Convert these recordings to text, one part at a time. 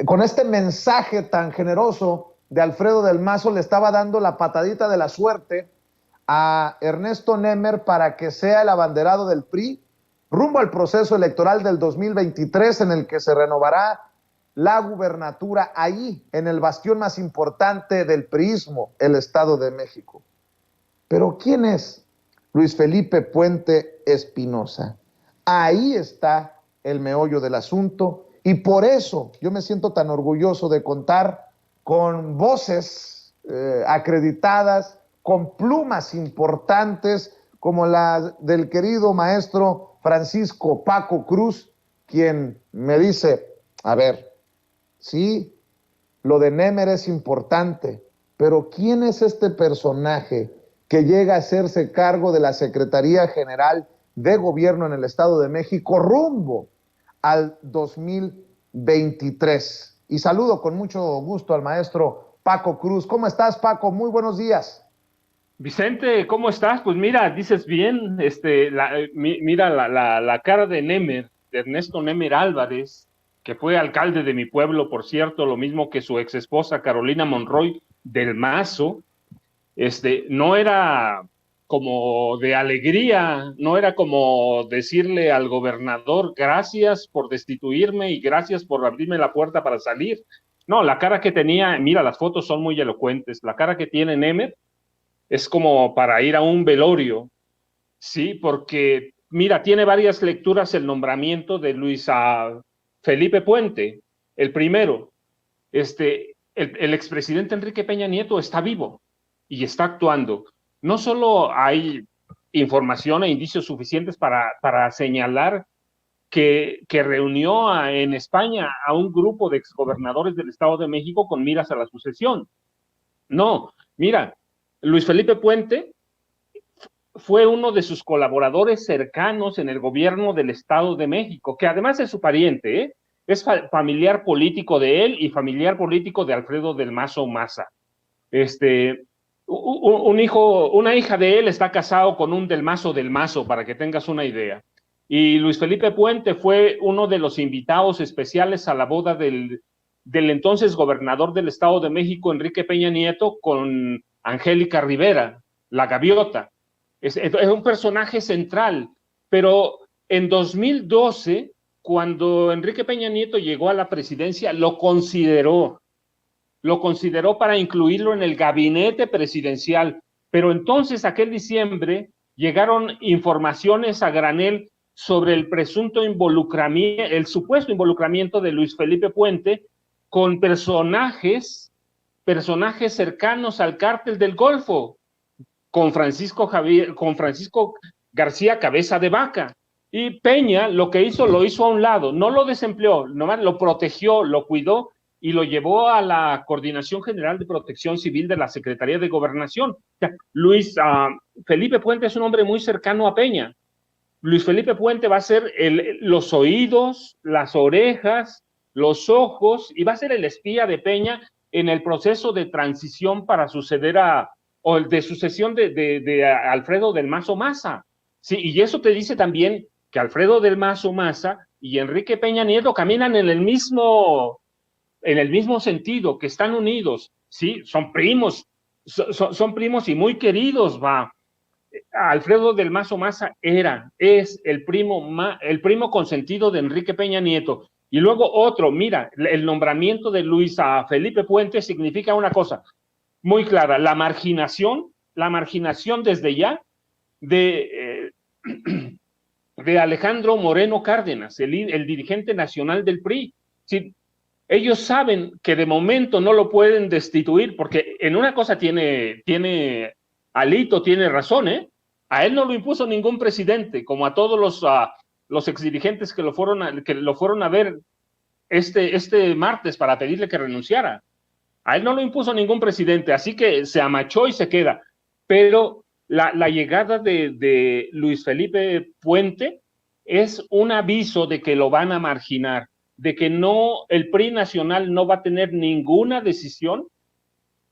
con este mensaje tan generoso de Alfredo del Mazo, le estaba dando la patadita de la suerte a Ernesto Nemer para que sea el abanderado del PRI rumbo al proceso electoral del 2023, en el que se renovará la gubernatura ahí, en el bastión más importante del priismo, el Estado de México. Pero ¿quién es Luis Felipe Puente Espinosa? Ahí está el meollo del asunto, y por eso yo me siento tan orgulloso de contar con voces acreditadas, con plumas importantes como la del querido maestro Francisco Paco Cruz, quien me dice, a ver, sí, lo de Nemer es importante, pero ¿quién es este personaje que llega a hacerse cargo de la Secretaría General de Gobierno en el Estado de México rumbo al 2023? Y saludo con mucho gusto al maestro Paco Cruz. ¿Cómo estás, Paco? Muy buenos días. Vicente, ¿cómo estás? Pues mira, dices bien, mira la cara de Nemer, de Ernesto Nemer Álvarez, que fue alcalde de mi pueblo, por cierto, lo mismo que su ex esposa Carolina Monroy del Mazo. No era como de alegría, no era como decirle al gobernador, gracias por destituirme y gracias por abrirme la puerta para salir. No, la cara que tenía, mira, las fotos son muy elocuentes, la cara que tiene Nemer es como para ir a un velorio, ¿sí? Porque, mira, tiene varias lecturas el nombramiento de Luis Felipe Puente, el primero. El expresidente Enrique Peña Nieto está vivo y está actuando. No solo hay información e indicios suficientes para señalar que reunió en España a un grupo de exgobernadores del Estado de México con miras a la sucesión. No, mira, Luis Felipe Puente fue uno de sus colaboradores cercanos en el gobierno del Estado de México, que además es su pariente, ¿eh? Es familiar político de él y familiar político de Alfredo del Mazo Maza. Una hija de él está casado con un del Mazo, para que tengas una idea. Y Luis Felipe Puente fue uno de los invitados especiales a la boda del entonces gobernador del Estado de México, Enrique Peña Nieto, con Angélica Rivera, la gaviota. Es un personaje central, pero en 2012, cuando Enrique Peña Nieto llegó a la presidencia, lo consideró para incluirlo en el gabinete presidencial, pero entonces aquel diciembre llegaron informaciones a granel sobre el presunto involucramiento, el supuesto involucramiento de Luis Felipe Puente con personajes cercanos al cártel del Golfo, con Francisco García Cabeza de Vaca. Y Peña lo que hizo, lo hizo a un lado, no lo desempleó, nomás lo protegió, lo cuidó y lo llevó a la Coordinación General de Protección Civil de la Secretaría de Gobernación. O sea, Felipe Puente es un hombre muy cercano a Peña. Luis Felipe Puente va a ser los oídos, las orejas, los ojos, y va a ser el espía de Peña en el proceso de transición para suceder o de sucesión de Alfredo del Mazo Maza. Sí, y eso te dice también que Alfredo del Mazo Maza y Enrique Peña Nieto caminan en el mismo sentido, que están unidos, ¿sí? Son primos, son primos y muy queridos, va. Alfredo del Mazo Maza es el primo consentido de Enrique Peña Nieto. Y luego otro, mira, el nombramiento de Luis Felipe Puente significa una cosa muy clara, la marginación desde ya de, de Alejandro Moreno Cárdenas, el dirigente nacional del PRI. Sí, ellos saben que de momento no lo pueden destituir, porque en una cosa Alito tiene razón, ¿eh? A él no lo impuso ningún presidente, como a todos los exdirigentes que lo fueron a ver este martes para pedirle que renunciara. A él no lo impuso ningún presidente, así que se amachó y se queda. Pero la llegada de Luis Felipe Puente es un aviso de que lo van a marginar, de que el PRI nacional no va a tener ninguna decisión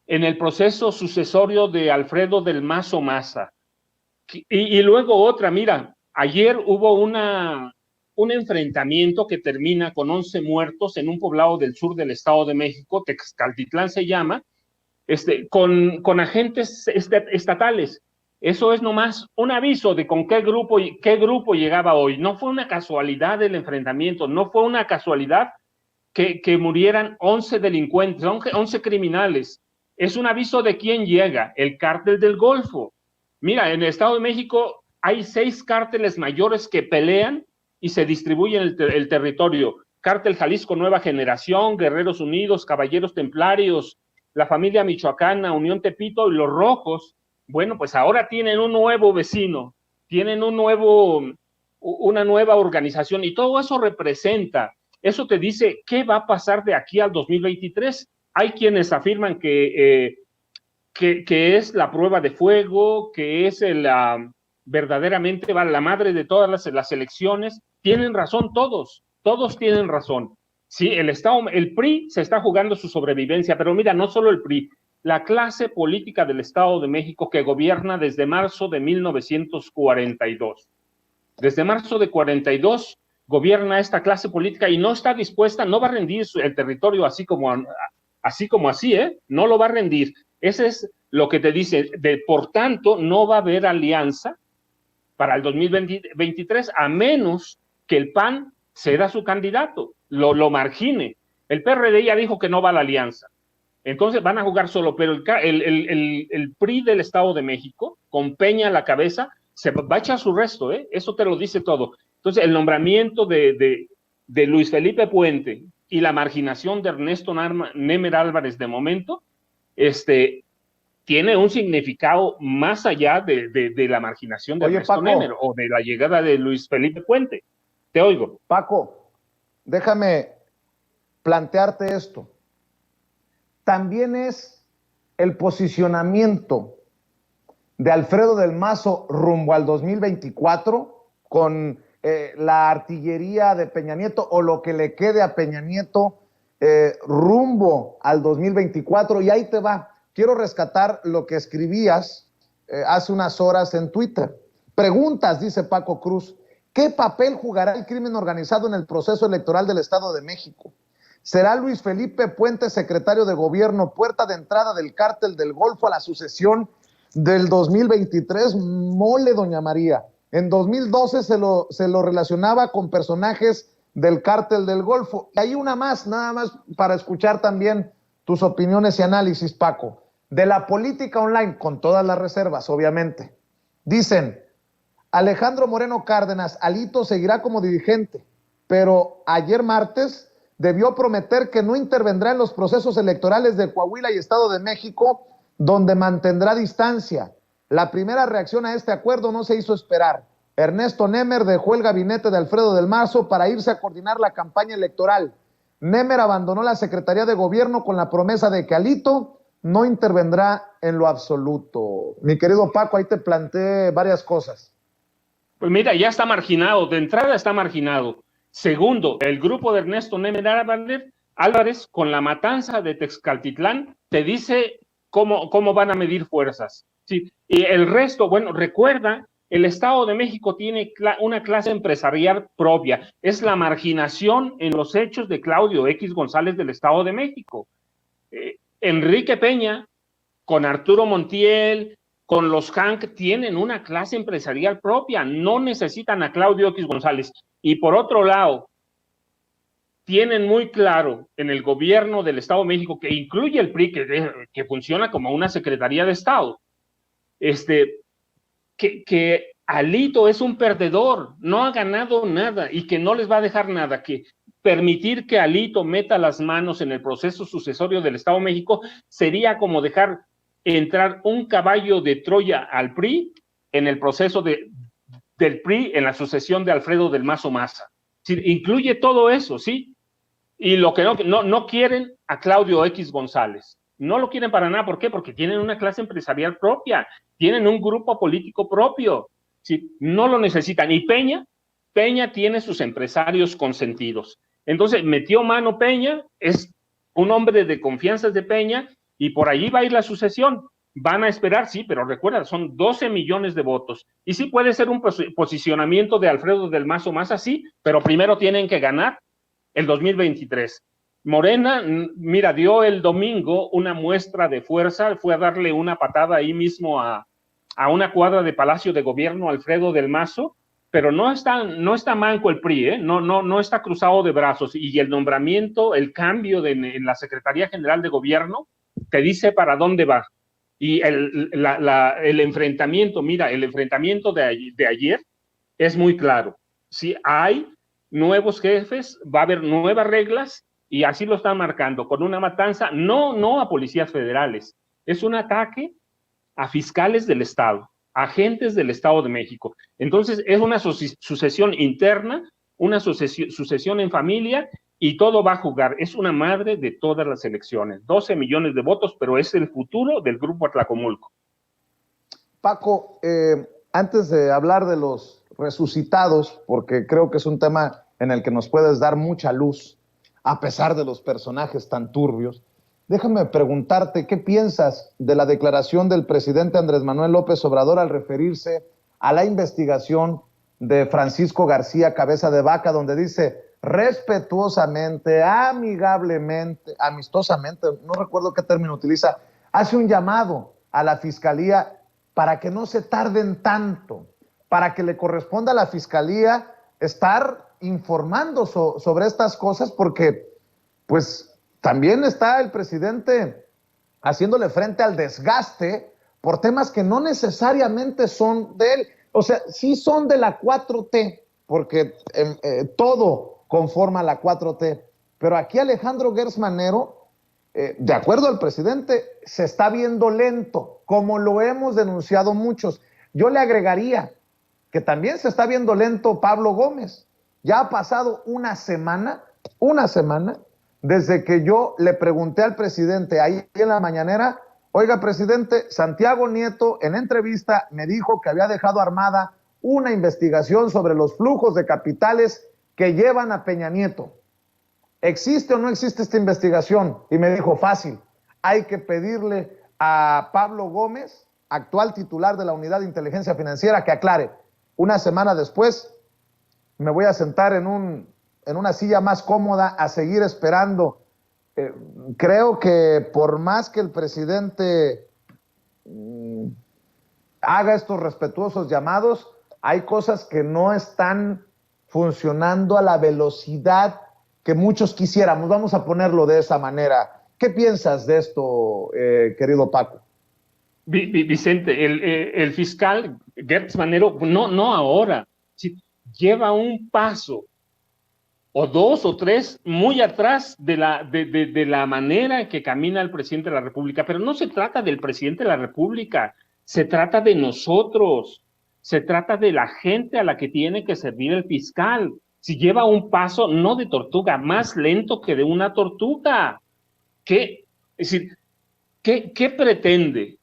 en el proceso sucesorio de Alfredo del Mazo Maza. Y luego otra, mira, ayer hubo un enfrentamiento que termina con 11 muertos en un poblado del sur del Estado de México, Texcaltitlán se llama, con agentes estatales. Eso es nomás un aviso de con qué grupo llegaba hoy. No fue una casualidad el enfrentamiento, no fue una casualidad que murieran 11 delincuentes, 11 criminales. Es un aviso de quién llega, el cártel del Golfo. Mira, en el Estado de México hay 6 cárteles mayores que pelean y se distribuyen el territorio. Cártel Jalisco Nueva Generación, Guerreros Unidos, Caballeros Templarios, la familia michoacana, Unión Tepito y los Rojos. Bueno, pues ahora tienen un nuevo vecino, tienen una nueva organización y todo eso representa, eso te dice qué va a pasar de aquí al 2023. Hay quienes afirman que es la prueba de fuego, que es verdaderamente la madre de todas las elecciones. Tienen razón todos tienen razón. Sí, el PRI se está jugando su sobrevivencia, pero mira, no solo el PRI, la clase política del Estado de México que gobierna desde marzo de 1942. Desde marzo de 42 gobierna esta clase política y no está dispuesta, no va a rendir el territorio así como así, no lo va a rendir. Ese es lo que te dice. Por tanto, no va a haber alianza para el 2023 a menos que el PAN ceda su candidato, lo margine. El PRD ya dijo que no va a la alianza. Entonces van a jugar solo, pero el PRI del Estado de México, con Peña a la cabeza, se va a echar su resto, eso te lo dice todo. Entonces el nombramiento de Luis Felipe Puente y la marginación de Ernesto Némer Álvarez de momento, tiene un significado más allá de la marginación de Ernesto Némer o de la llegada de Luis Felipe Puente. Te oigo. Paco, déjame plantearte esto. También es el posicionamiento de Alfredo del Mazo rumbo al 2024 con la artillería de Peña Nieto o lo que le quede a Peña Nieto rumbo al 2024. Y ahí te va. Quiero rescatar lo que escribías hace unas horas en Twitter. Preguntas, dice Paco Cruz, ¿qué papel jugará el crimen organizado en el proceso electoral del Estado de México? ¿Será Luis Felipe Puente secretario de gobierno, puerta de entrada del cártel del Golfo a la sucesión del 2023? Mole, doña María. En 2012 se lo relacionaba con personajes del cártel del Golfo. Y hay una más, nada más para escuchar también tus opiniones y análisis, Paco. De la política online, con todas las reservas, obviamente. Dicen, Alejandro Moreno Cárdenas, Alito seguirá como dirigente, pero ayer martes debió prometer que no intervendrá en los procesos electorales de Coahuila y Estado de México, donde mantendrá distancia. La primera reacción a este acuerdo no se hizo esperar. Ernesto Némer dejó el gabinete de Alfredo del Mazo para irse a coordinar la campaña electoral. Némer abandonó la Secretaría de Gobierno con la promesa de que Alito no intervendrá en lo absoluto. Mi querido Paco, ahí te planteé varias cosas. Pues mira, ya está marginado, de entrada está marginado. Segundo, el grupo de Ernesto Némer Álvarez, con la matanza de Texcaltitlán, te dice cómo van a medir fuerzas. ¿Sí? Y el resto, bueno, recuerda, el Estado de México tiene una clase empresarial propia. Es la marginación en los hechos de Claudio X González del Estado de México. Enrique Peña, con Arturo Montiel, con los Hank, tienen una clase empresarial propia, no necesitan a Claudio X González. Y por otro lado, tienen muy claro en el gobierno del Estado de México, que incluye el PRI, que funciona como una Secretaría de Estado, que Alito es un perdedor, no ha ganado nada y que no les va a dejar nada, que permitir que Alito meta las manos en el proceso sucesorio del Estado de México sería como dejar entrar un caballo de Troya al PRI en el proceso del PRI en la sucesión de Alfredo del Mazo Maza. Sí, incluye todo eso, ¿sí? Y lo que no quieren a Claudio X González. No lo quieren para nada. ¿Por qué? Porque tienen una clase empresarial propia, tienen un grupo político propio. ¿Sí? No lo necesitan. Y Peña tiene sus empresarios consentidos. Entonces metió mano Peña, es un hombre de confianza de Peña, y por allí va a ir la sucesión. Van a esperar, sí, pero recuerda, son 12 millones de votos. Y sí puede ser un posicionamiento de Alfredo del Mazo más así, pero primero tienen que ganar el 2023. Morena, mira, dio el domingo una muestra de fuerza, fue a darle una patada ahí mismo a una cuadra de Palacio de Gobierno, Alfredo del Mazo, pero no está manco el PRI, no está cruzado de brazos, y el nombramiento, el cambio en la Secretaría General de Gobierno, te dice para dónde va. Y el enfrentamiento, mira, el enfrentamiento de ayer es muy claro. Si hay nuevos jefes, va a haber nuevas reglas, y así lo están marcando, con una matanza, no a policías federales, es un ataque a fiscales del Estado, agentes del Estado de México. Entonces, es una sucesión interna, una sucesión en familia, y todo va a jugar. Es una madre de todas las elecciones. 12 millones de votos, pero es el futuro del Grupo Atlacomulco. Paco, antes de hablar de los resucitados, porque creo que es un tema en el que nos puedes dar mucha luz, a pesar de los personajes tan turbios, déjame preguntarte, ¿qué piensas de la declaración del presidente Andrés Manuel López Obrador al referirse a la investigación de Francisco García Cabeza de Vaca, donde dice respetuosamente, amigablemente, amistosamente, no recuerdo qué término utiliza, hace un llamado a la Fiscalía para que no se tarden tanto, para que le corresponda a la Fiscalía estar informando sobre estas cosas, porque pues también está el presidente haciéndole frente al desgaste por temas que no necesariamente son de él. O sea, sí son de la 4T, porque todo conforma la 4T. Pero aquí Alejandro Gertz Manero, de acuerdo al presidente, se está viendo lento, como lo hemos denunciado muchos. Yo le agregaría que también se está viendo lento Pablo Gómez. Ya ha pasado una semana, desde que yo le pregunté al presidente ahí en la mañanera, oiga, presidente, Santiago Nieto en entrevista me dijo que había dejado armada una investigación sobre los flujos de capitales que llevan a Peña Nieto. ¿Existe o no existe esta investigación? Y me dijo, fácil, hay que pedirle a Pablo Gómez, actual titular de la Unidad de Inteligencia Financiera, que aclare. Una semana después me voy a sentar en una silla más cómoda a seguir esperando. Creo que por más que el presidente haga estos respetuosos llamados, hay cosas que no están funcionando a la velocidad que muchos quisiéramos. Vamos a ponerlo de esa manera. ¿Qué piensas de esto, querido Paco? Vicente, el fiscal Gertz Manero, no ahora, sí, lleva un paso o dos o tres muy atrás de la manera que camina el presidente de la República. Pero no se trata del presidente de la República, se trata de nosotros, se trata de la gente a la que tiene que servir el fiscal. Si lleva un paso, no de tortuga, más lento que de una tortuga. Es decir, ¿qué pretende?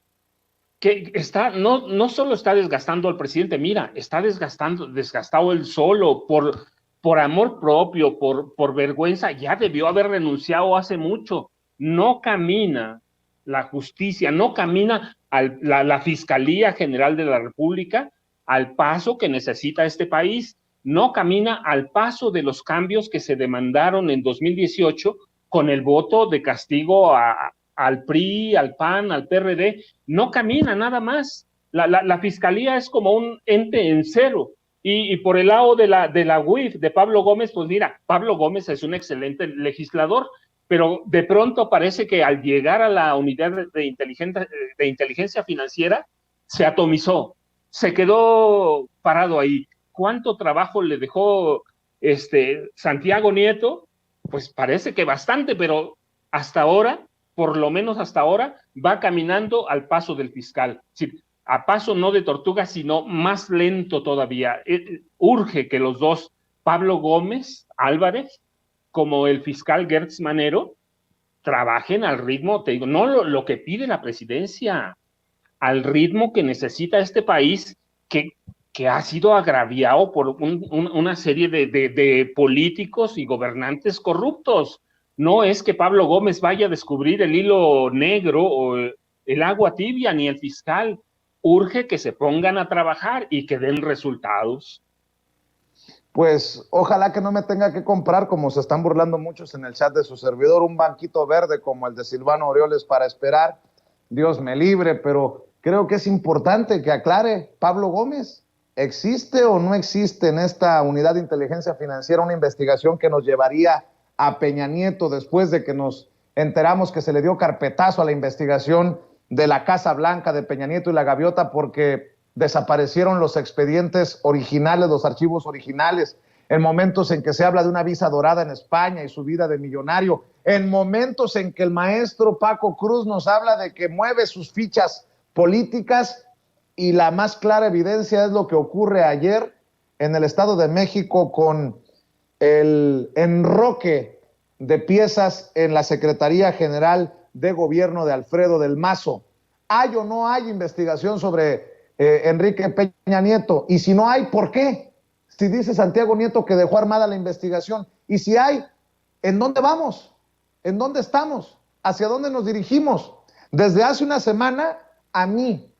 Que no solo está desgastando al presidente, mira, está desgastado él solo por amor propio, por vergüenza, ya debió haber renunciado hace mucho. No camina la justicia, no camina la Fiscalía General de la República al paso que necesita este país, no camina al paso de los cambios que se demandaron en 2018 con el voto de castigo al PRI, al PAN, al PRD, no camina nada más. La Fiscalía es como un ente en cero. Y por el lado de la UIF, de Pablo Gómez, pues mira, Pablo Gómez es un excelente legislador, pero de pronto parece que al llegar a la unidad de inteligencia financiera, se atomizó, se quedó parado ahí. ¿Cuánto trabajo le dejó Santiago Nieto? Pues parece que bastante, pero hasta ahora, por lo menos hasta ahora, va caminando al paso del fiscal. Sí, a paso no de tortuga, sino más lento todavía. Urge que los dos, Pablo Gómez Álvarez, como el fiscal Gertz Manero, trabajen al ritmo, te digo, no lo que pide la presidencia, al ritmo que necesita este país, que ha sido agraviado por una serie de políticos y gobernantes corruptos. No es que Pablo Gómez vaya a descubrir el hilo negro el agua tibia ni el fiscal. Urge que se pongan a trabajar y que den resultados. Pues ojalá que no me tenga que comprar, como se están burlando muchos en el chat de su servidor, un banquito verde como el de Silvano Aureoles para esperar. Dios me libre, pero creo que es importante que aclare Pablo Gómez. ¿Existe o no existe en esta unidad de inteligencia financiera una investigación que nos llevaría a Peña Nieto después de que nos enteramos que se le dio carpetazo a la investigación de la Casa Blanca de Peña Nieto y la Gaviota porque desaparecieron los expedientes originales, los archivos originales, en momentos en que se habla de una visa dorada en España y su vida de millonario, en momentos en que el maestro Paco Cruz nos habla de que mueve sus fichas políticas, y la más clara evidencia es lo que ocurre ayer en el Estado de México con el enroque de piezas en la Secretaría General de Gobierno de Alfredo del Mazo. ¿Hay o no hay investigación sobre Enrique Peña Nieto? Y si no hay, ¿por qué? Si dice Santiago Nieto que dejó armada la investigación. Y si hay, ¿en dónde vamos? ¿En dónde estamos? ¿Hacia dónde nos dirigimos? Desde hace una semana, a mí,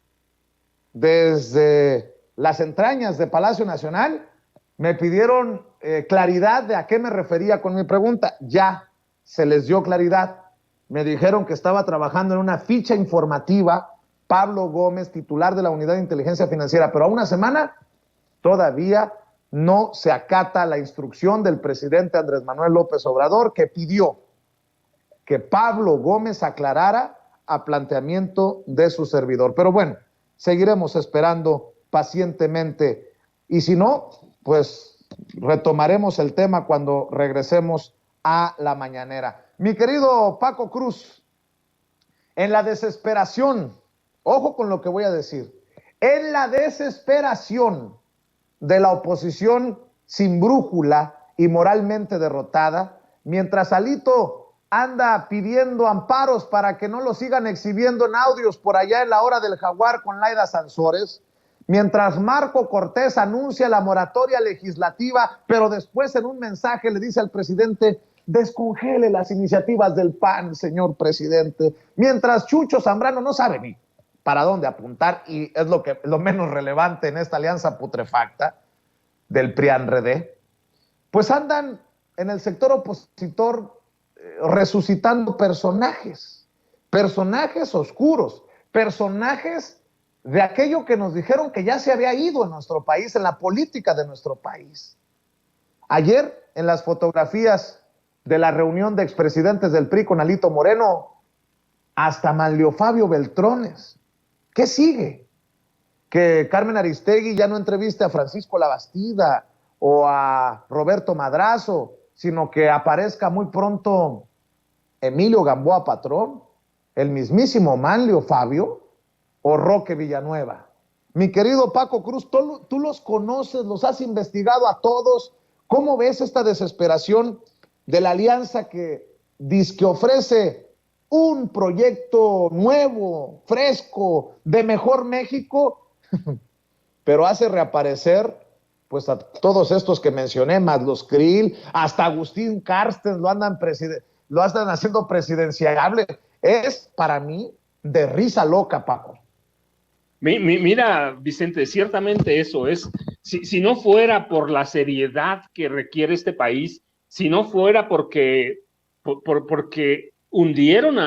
desde las entrañas de Palacio Nacional, me pidieron claridad de a qué me refería con mi pregunta. Ya se les dio claridad. Me dijeron que estaba trabajando en una ficha informativa Pablo Gómez, titular de la Unidad de Inteligencia Financiera, pero a una semana todavía no se acata la instrucción del presidente Andrés Manuel López Obrador, que pidió que Pablo Gómez aclarara a planteamiento de su servidor. Pero bueno, seguiremos esperando pacientemente, y si no, pues retomaremos el tema cuando regresemos a la mañanera. Mi querido Paco Cruz, en la desesperación, ojo con lo que voy a decir, en la desesperación de la oposición sin brújula y moralmente derrotada, mientras Alito anda pidiendo amparos para que no lo sigan exhibiendo en audios por allá en la hora del jaguar con Laida Sansores, mientras Marco Cortés anuncia la moratoria legislativa, pero después en un mensaje le dice al presidente: descongele las iniciativas del PAN, señor presidente, mientras Chucho Zambrano no sabe ni para dónde apuntar, y es lo menos relevante en esta alianza putrefacta del PRI-ANRED, pues andan en el sector opositor resucitando personajes oscuros, personajes de aquello que nos dijeron que ya se había ido en nuestro país, en la política de nuestro país. Ayer, en las fotografías de la reunión de expresidentes del PRI con Alito Moreno, hasta Manlio Fabio Beltrones. ¿Qué sigue? Que Carmen Aristegui ya no entreviste a Francisco Labastida o a Roberto Madrazo, sino que aparezca muy pronto Emilio Gamboa Patrón, el mismísimo Manlio Fabio o Roque Villanueva. Mi querido Paco Cruz, tú los conoces, los has investigado a todos. ¿Cómo ves esta desesperación de la alianza que dizque ofrece un proyecto nuevo, fresco, de mejor México, pero hace reaparecer pues a todos estos que mencioné, más los Krill, hasta Agustín Carstens lo andan haciendo presidenciable? Es para mí de risa loca, Paco. Mira, Vicente, ciertamente eso es, si no fuera por la seriedad que requiere este país, si no fuera porque hundieron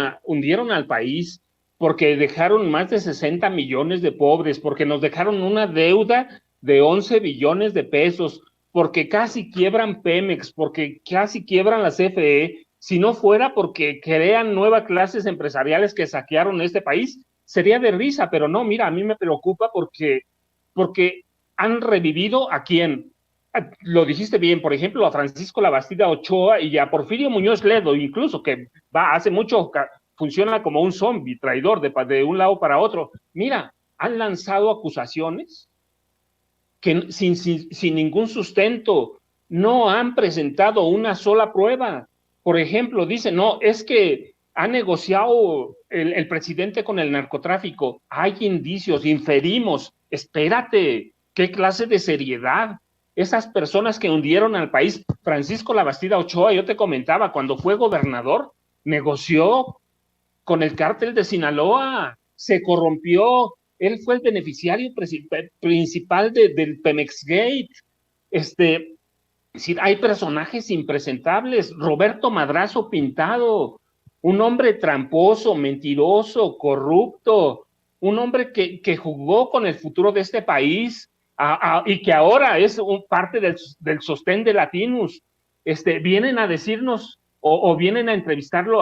al país, porque dejaron más de 60 millones de pobres, porque nos dejaron una deuda de 11 billones de pesos, porque casi quiebran Pemex, porque casi quiebran la CFE, si no fuera porque crean nuevas clases empresariales que saquearon este país, sería de risa, pero no, mira, a mí me preocupa porque han revivido ¿a quién? Lo dijiste bien, por ejemplo, a Francisco Labastida Ochoa y a Porfirio Muñoz Ledo, incluso, que hace mucho, funciona como un zombie, traidor de un lado para otro. Mira, han lanzado acusaciones que sin ningún sustento, no han presentado una sola prueba. Por ejemplo, dicen, no, es que ha negociado el presidente con el narcotráfico, hay indicios, inferimos. Espérate, ¿qué clase de seriedad? Esas personas que hundieron al país, Francisco Labastida Ochoa, yo te comentaba, cuando fue gobernador, negoció con el cártel de Sinaloa, se corrompió, él fue el beneficiario principal del Pemex Gate. Sí, hay personajes impresentables. Roberto Madrazo Pintado, un hombre tramposo, mentiroso, corrupto, un hombre que jugó con el futuro de este país y que ahora es parte del sostén de Latinus. Vienen a decirnos o vienen a entrevistarlo,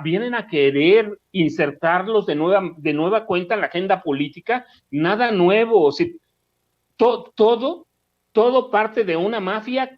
vienen a querer insertarlos de nueva cuenta en la agenda política. Nada nuevo. O sea, todo parte de una mafia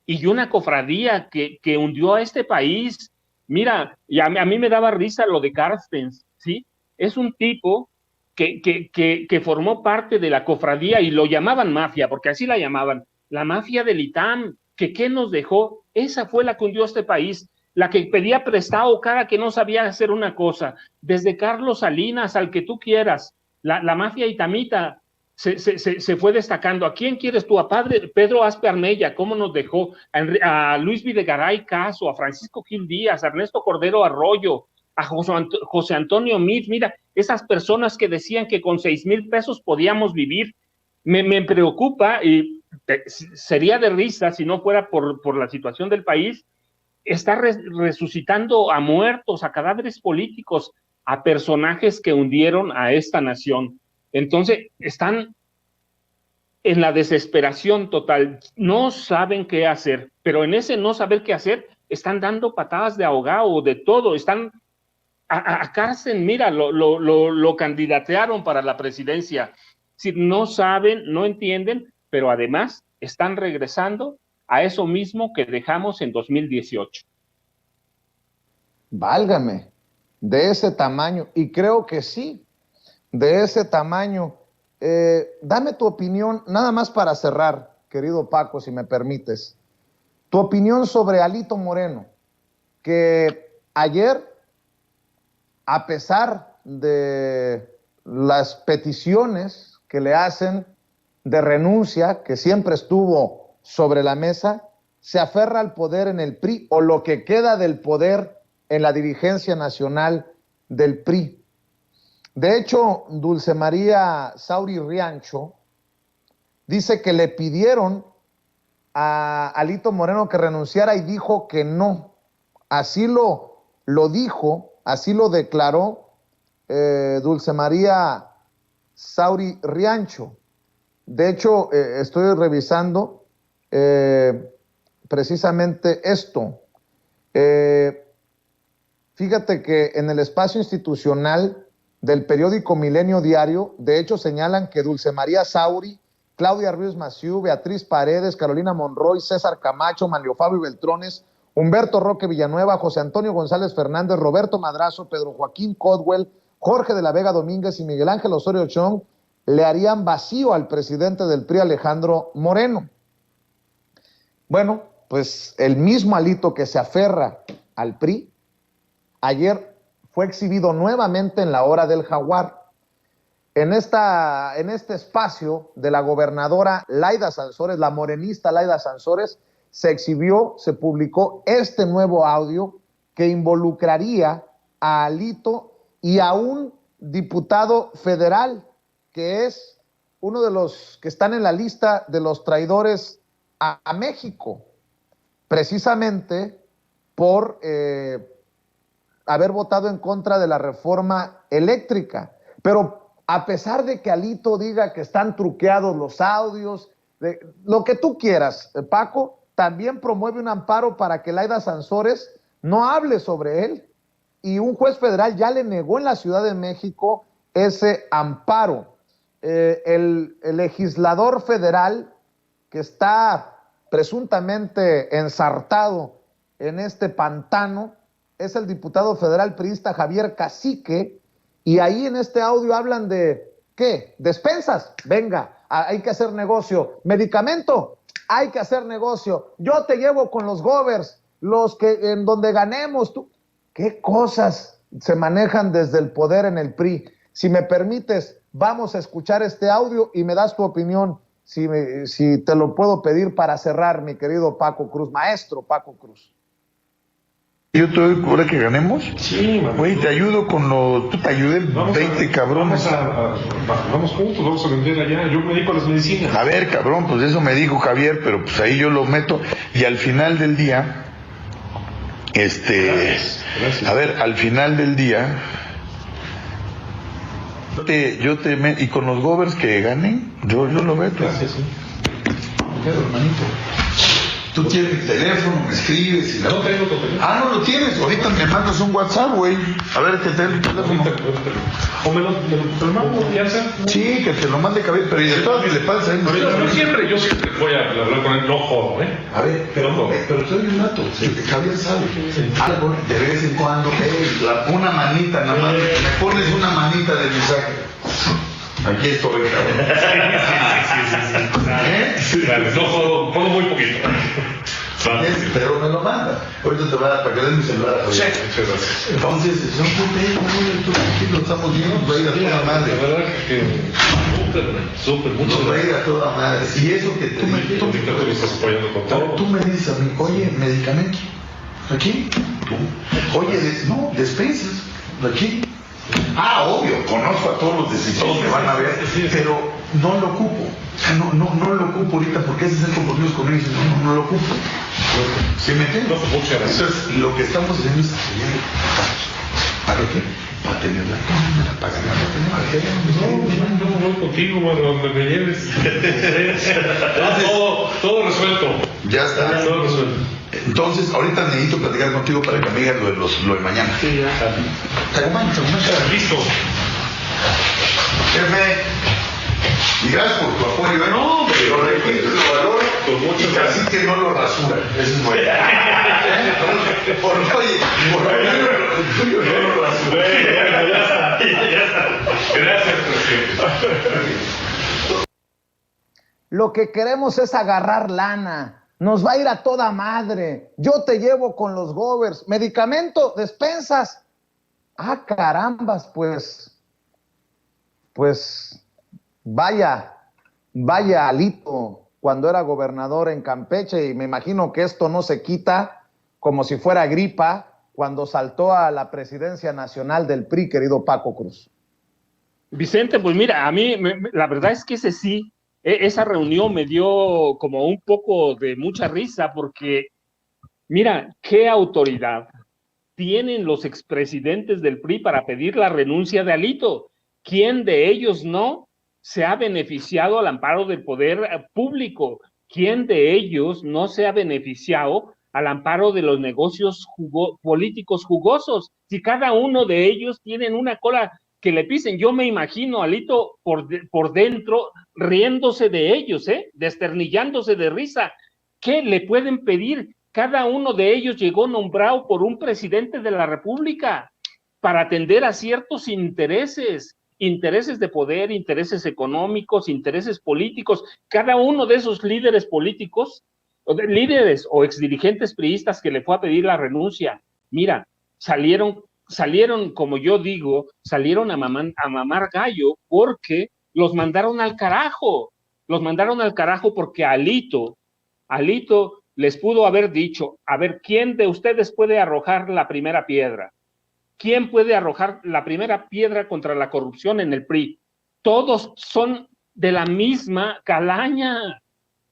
y una cofradía que hundió a este país. Mira, y a mí me daba risa lo de Carstens, ¿sí? Es un tipo que formó parte de la cofradía y lo llamaban mafia, porque así la llamaban, la mafia del ITAM, que ¿qué nos dejó? Esa fue la que hundió a este país, la que pedía prestado cada que no sabía hacer una cosa, desde Carlos Salinas al que tú quieras, la mafia itamita se fue destacando. ¿A quién quieres tú? A Pedro Aspe Armella, ¿cómo nos dejó? A Luis Videgaray Caso, a Francisco Gil Díaz, a Ernesto Cordero Arroyo, a José Antonio Meade. Mira, esas personas que decían que con 6,000 pesos podíamos vivir. Me preocupa y sería de risa si no fuera por la situación del país. Está resucitando a muertos, a cadáveres políticos, a personajes que hundieron a esta nación. Entonces, están en la desesperación total, no saben qué hacer, pero en ese no saber qué hacer, están dando patadas de ahogado, de todo, están a cárcel, mira, lo candidatearon para la presidencia. Si no saben, no entienden, pero además están regresando a eso mismo que dejamos en 2018. Válgame, de ese tamaño, y creo que sí, de ese tamaño. Dame tu opinión, nada más para cerrar, querido Paco, si me permites. Tu opinión sobre Alito Moreno, que ayer, a pesar de las peticiones que le hacen de renuncia, que siempre estuvo sobre la mesa, se aferra al poder en el PRI, o lo que queda del poder en la dirigencia nacional del PRI. De hecho, Dulce María Sauri Riancho dice que le pidieron a Alito Moreno que renunciara y dijo que no. Así lo dijo, así lo declaró Dulce María Sauri Riancho. De hecho, estoy revisando precisamente esto. Fíjate que en el espacio institucional del periódico Milenio Diario, de hecho señalan que Dulce María Sauri, Claudia Ruiz Massieu, Beatriz Paredes, Carolina Monroy, César Camacho, Manlio Fabio Beltrones, Humberto Roque Villanueva, José Antonio González Fernández, Roberto Madrazo, Pedro Joaquín Codwell, Jorge de la Vega Domínguez y Miguel Ángel Osorio Chong le harían vacío al presidente del PRI, Alejandro Moreno. Bueno, pues el mismo Alito que se aferra al PRI, ayer fue exhibido nuevamente en la hora del jaguar. En este espacio de la gobernadora Laida Sansores, la morenista Laida Sansores, se exhibió, se publicó este nuevo audio que involucraría a Alito y a un diputado federal que es uno de los que están en la lista de los traidores a México, precisamente por haber votado en contra de la reforma eléctrica. Pero a pesar de que Alito diga que están truqueados los audios, lo que tú quieras, Paco, también promueve un amparo para que Laida Sansores no hable sobre él. Y un juez federal ya le negó en la Ciudad de México ese amparo. El legislador federal que está presuntamente ensartado en este pantano es el diputado federal priista Javier Cacique, y ahí en este audio hablan de, ¿qué? Despensas, venga, hay que hacer negocio. Medicamento, hay que hacer negocio. Yo te llevo con los govers, los que en donde ganemos. Tú. ¿Qué cosas se manejan desde el poder en el PRI? Si me permites, vamos a escuchar este audio y me das tu opinión, si te lo puedo pedir para cerrar, mi querido Paco Cruz, maestro Paco Cruz. Yo te doy, ahora que ganemos. Sí, güey, te ayudo con lo. Tú te ayudé 20 cabrones. Vamos juntos, vamos a vender allá. Yo me dedico a las medicinas. A ver, cabrón, pues eso me dijo Javier, pero pues ahí yo lo meto. Y al final del día, Gracias. a ver, al final del día, y con los govers que ganen, yo lo meto. Gracias, sí. Hermanito. Tú tienes mi teléfono, me escribes y No tengo tu teléfono. Ah, no lo tienes. Ahorita me mandas un WhatsApp, güey. A ver, que te el teléfono. O me lo mando, ya sé. Sí, que te lo mande Javier, pero y de todas le pasa a él. Yo siempre voy a hablar con él, no jodo, ¿eh? A ver, pero soy un nato. Javier sabe. Algo de vez en cuando, una manita nada más. Me pones una manita de mensaje. Aquí estoy, cabrón. Sí. Claro, no jodo muy poquito. Pero me lo manda. Ahorita te voy a dar para que des mi celular. Sí, muchas gracias. Entonces, son lo estamos viendo, nos va a ir a toda madre. La verdad que súper, muchas Nos va a ir a toda madre. Y eso que tú me estás apoyando con todo. Tú me dices a mí, oye, medicamento. ¿Aquí? Oye, no, despensas. ¿Aquí? Ah, obvio, conozco a todos los decisores que van a ver, pero no lo ocupo. No lo ocupo ahorita porque ese es el compromiso con ellos. No lo ocupo. ¿Sí me entiendes? Muchas gracias. Entonces, lo que estamos haciendo es apoyar. ¿Para qué? Para tener la cámara, para ganar la No voy contigo, donde me lleves. Todo resuelto. Ya está. Todo resuelto. Entonces, ahorita necesito platicar contigo para que me digas lo de mañana. Sí, ya. Te acompaño. Listo. Jefe, y gracias por tu apoyo. No, lo respeto y lo valoro. Con mucho y casi que no lo rasura. Eso es bueno. Por lo tuyo no lo rasura. Ya está. Gracias, presidente. Lo que queremos es agarrar lana. Nos va a ir a toda madre. Yo te llevo con los govers. Medicamento, despensas. Ah, carambas, pues vaya Alito cuando era gobernador en Campeche, y me imagino que esto no se quita como si fuera gripa cuando saltó a la presidencia nacional del PRI, querido Paco Cruz. Vicente, pues mira, a mí la verdad es que esa reunión me dio como un poco de mucha risa, porque mira, qué autoridad tienen los expresidentes del PRI para pedir la renuncia de Alito. ¿Quién de ellos no se ha beneficiado al amparo del poder público? ¿Quién de ellos no se ha beneficiado al amparo de los negocios políticos jugosos? Si cada uno de ellos tienen una cola que le pisen. Yo me imagino a Alito por dentro riéndose de ellos, desternillándose de risa. ¿Qué le pueden pedir? Cada uno de ellos llegó nombrado por un presidente de la República para atender a ciertos intereses de poder, intereses económicos, intereses políticos. Cada uno de esos líderes políticos, líderes o exdirigentes priistas que le fue a pedir la renuncia, mira, salieron, como yo digo, salieron a mamar gallo porque los mandaron al carajo. Los mandaron al carajo porque Alito les pudo haber dicho, a ver, ¿quién de ustedes puede arrojar la primera piedra? ¿Quién puede arrojar la primera piedra contra la corrupción en el PRI? Todos son de la misma calaña.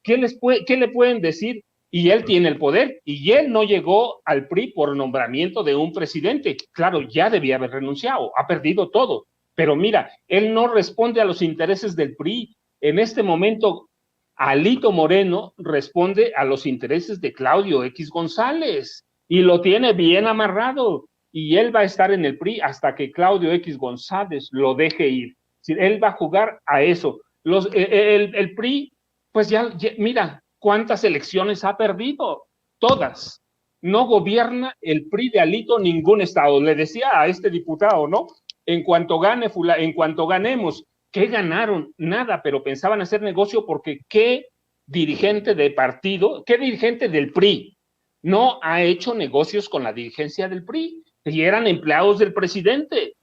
¿Qué le pueden decir? Y él tiene el poder, y él no llegó al PRI por nombramiento de un presidente. Claro, ya debía haber renunciado, ha perdido todo. Pero mira, él no responde a los intereses del PRI. En este momento, Alito Moreno responde a los intereses de Claudio X González, y lo tiene bien amarrado. Y él va a estar en el PRI hasta que Claudio X González lo deje ir. Él va a jugar a eso. El PRI, pues ya, mira, ¿cuántas elecciones ha perdido? Todas. No gobierna el PRI de Alito ningún estado. Le decía a este diputado, ¿no? En cuanto ganemos, ¿qué ganaron? Nada, pero pensaban hacer negocio porque ¿qué dirigente de partido, qué dirigente del PRI no ha hecho negocios con la dirigencia del PRI? Y eran empleados del presidente.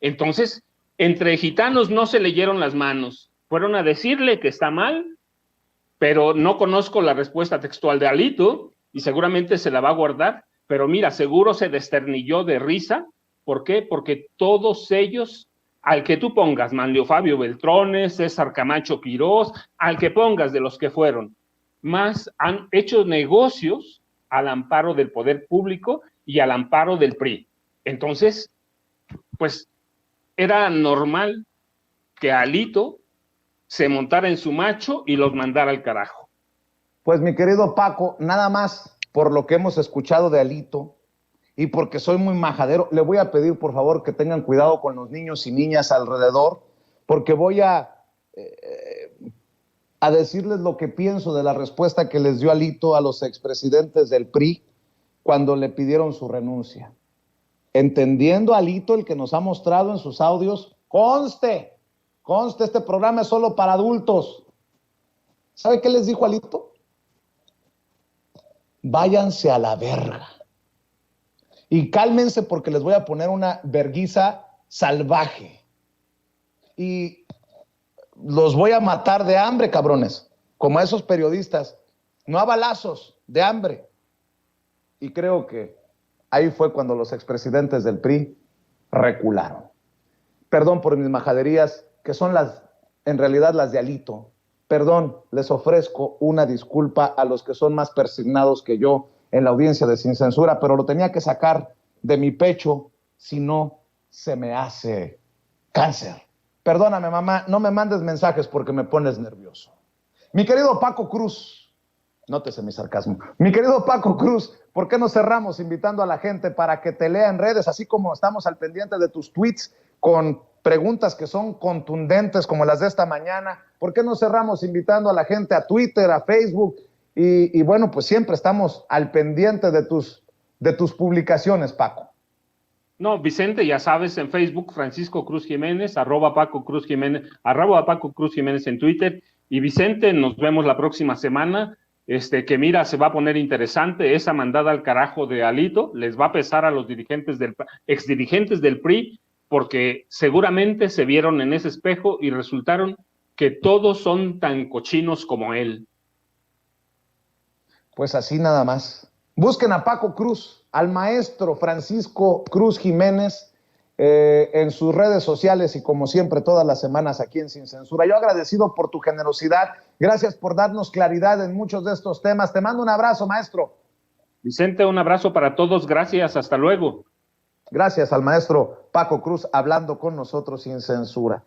Entonces, entre gitanos no se leyeron las manos. Fueron a decirle que está mal, pero no conozco la respuesta textual de Alito y seguramente se la va a guardar. pero mira, seguro se desternilló de risa. ¿Por qué? Porque todos ellos, al que tú pongas, Manlio Fabio Beltrones, César Camacho Quirós, al que pongas de los que fueron, más han hecho negocios al amparo del poder público y al amparo del PRI. Entonces, pues era normal que Alito se montara en su macho y los mandara al carajo. Pues mi querido Paco, nada más por lo que hemos escuchado de Alito y porque soy muy majadero, le voy a pedir por favor que tengan cuidado con los niños y niñas alrededor, porque voy a decirles lo que pienso de la respuesta que les dio Alito a los expresidentes del PRI cuando le pidieron su renuncia. Entendiendo Alito el que nos ha mostrado en sus audios, conste, este programa es solo para adultos. ¿Sabe qué les dijo Alito? Váyanse a la verga. Y cálmense porque les voy a poner una verguiza salvaje. Y los voy a matar de hambre, cabrones, como a esos periodistas. No a balazos, de hambre. Y creo que ahí fue cuando los expresidentes del PRI recularon. Perdón por mis majaderías, que son en realidad las de Alito. Perdón, les ofrezco una disculpa a los que son más persignados que yo en la audiencia de Sin Censura, pero lo tenía que sacar de mi pecho, si no se me hace cáncer. Perdóname, mamá, no me mandes mensajes porque me pones nervioso. Mi querido Paco Cruz, nótese mi sarcasmo. Mi querido Paco Cruz, ¿por qué no cerramos invitando a la gente para que te lea en redes, así como estamos al pendiente de tus tweets con preguntas que son contundentes como las de esta mañana? ¿Por qué no cerramos invitando a la gente a Twitter, a Facebook? Y bueno, pues siempre estamos al pendiente de tus publicaciones, Paco. No, Vicente, ya sabes, en Facebook, Francisco Cruz Jiménez, @Paco Cruz Jiménez, @Paco Cruz Jiménez en Twitter. Y Vicente, nos vemos la próxima semana. Que mira, se va a poner interesante esa mandada al carajo de Alito. Les va a pesar a los exdirigentes del PRI, porque seguramente se vieron en ese espejo y resultaron que todos son tan cochinos como él. Pues así nada más. Busquen a Paco Cruz, al maestro Francisco Cruz Jiménez, en sus redes sociales y como siempre todas las semanas aquí en Sin Censura. Yo agradecido por tu generosidad, gracias por darnos claridad en muchos de estos temas. Te mando un abrazo, maestro. Vicente, un abrazo para todos, gracias, hasta luego. Gracias al maestro Paco Cruz hablando con nosotros sin censura.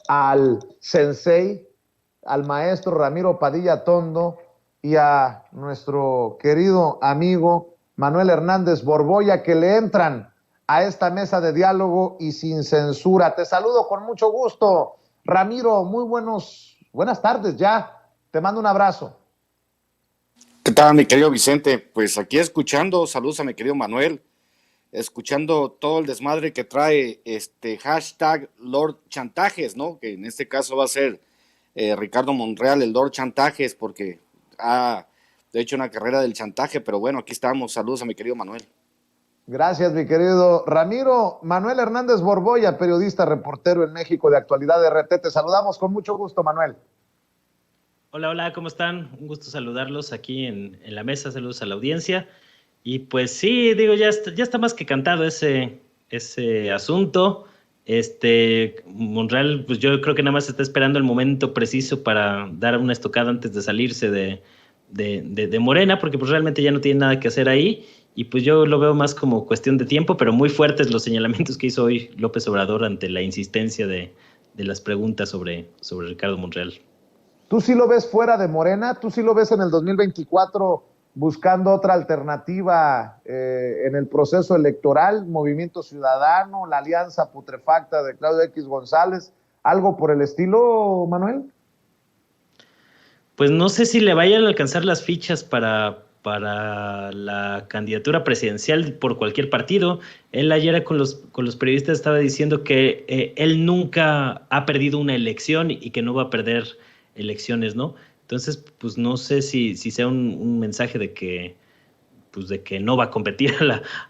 Al sensei, al maestro Ramiro Padilla Tondo y a nuestro querido amigo Manuel Hernández Borboya, que le entran a esta mesa de diálogo y sin censura. Te saludo con mucho gusto, Ramiro. Muy buenas tardes ya. Te mando un abrazo. ¿Qué tal, mi querido Vicente? Pues aquí escuchando, saludos a mi querido Manuel, escuchando todo el desmadre que trae hashtag Lord Chantajes, ¿no? Que en este caso va a ser Ricardo Monreal, el Lord Chantajes, porque ha hecho una carrera del chantaje, pero bueno, aquí estamos. Saludos a mi querido Manuel. Gracias, mi querido Ramiro. Manuel Hernández Borboya, periodista, reportero en México de Actualidad RT. Te saludamos con mucho gusto, Manuel. Hola, ¿cómo están? Un gusto saludarlos aquí en la mesa. Saludos a la audiencia. Y pues sí, digo, ya está más que cantado ese asunto. Monreal, pues yo creo que nada más está esperando el momento preciso para dar una estocada antes de salirse de Morena, porque pues realmente ya no tiene nada que hacer ahí. Y pues yo lo veo más como cuestión de tiempo, pero muy fuertes los señalamientos que hizo hoy López Obrador ante la insistencia de las preguntas sobre Ricardo Monreal. ¿Tú sí lo ves fuera de Morena? ¿Tú sí lo ves en el 2024 buscando otra alternativa en el proceso electoral? ¿Movimiento Ciudadano, la alianza putrefacta de Claudio X González? ¿Algo por el estilo, Manuel? Pues no sé si le vayan a alcanzar las fichas para la candidatura presidencial por cualquier partido. Él ayer con los periodistas estaba diciendo que él nunca ha perdido una elección y que no va a perder elecciones, ¿no? Entonces, pues no sé si sea un mensaje de que pues de que no va a competir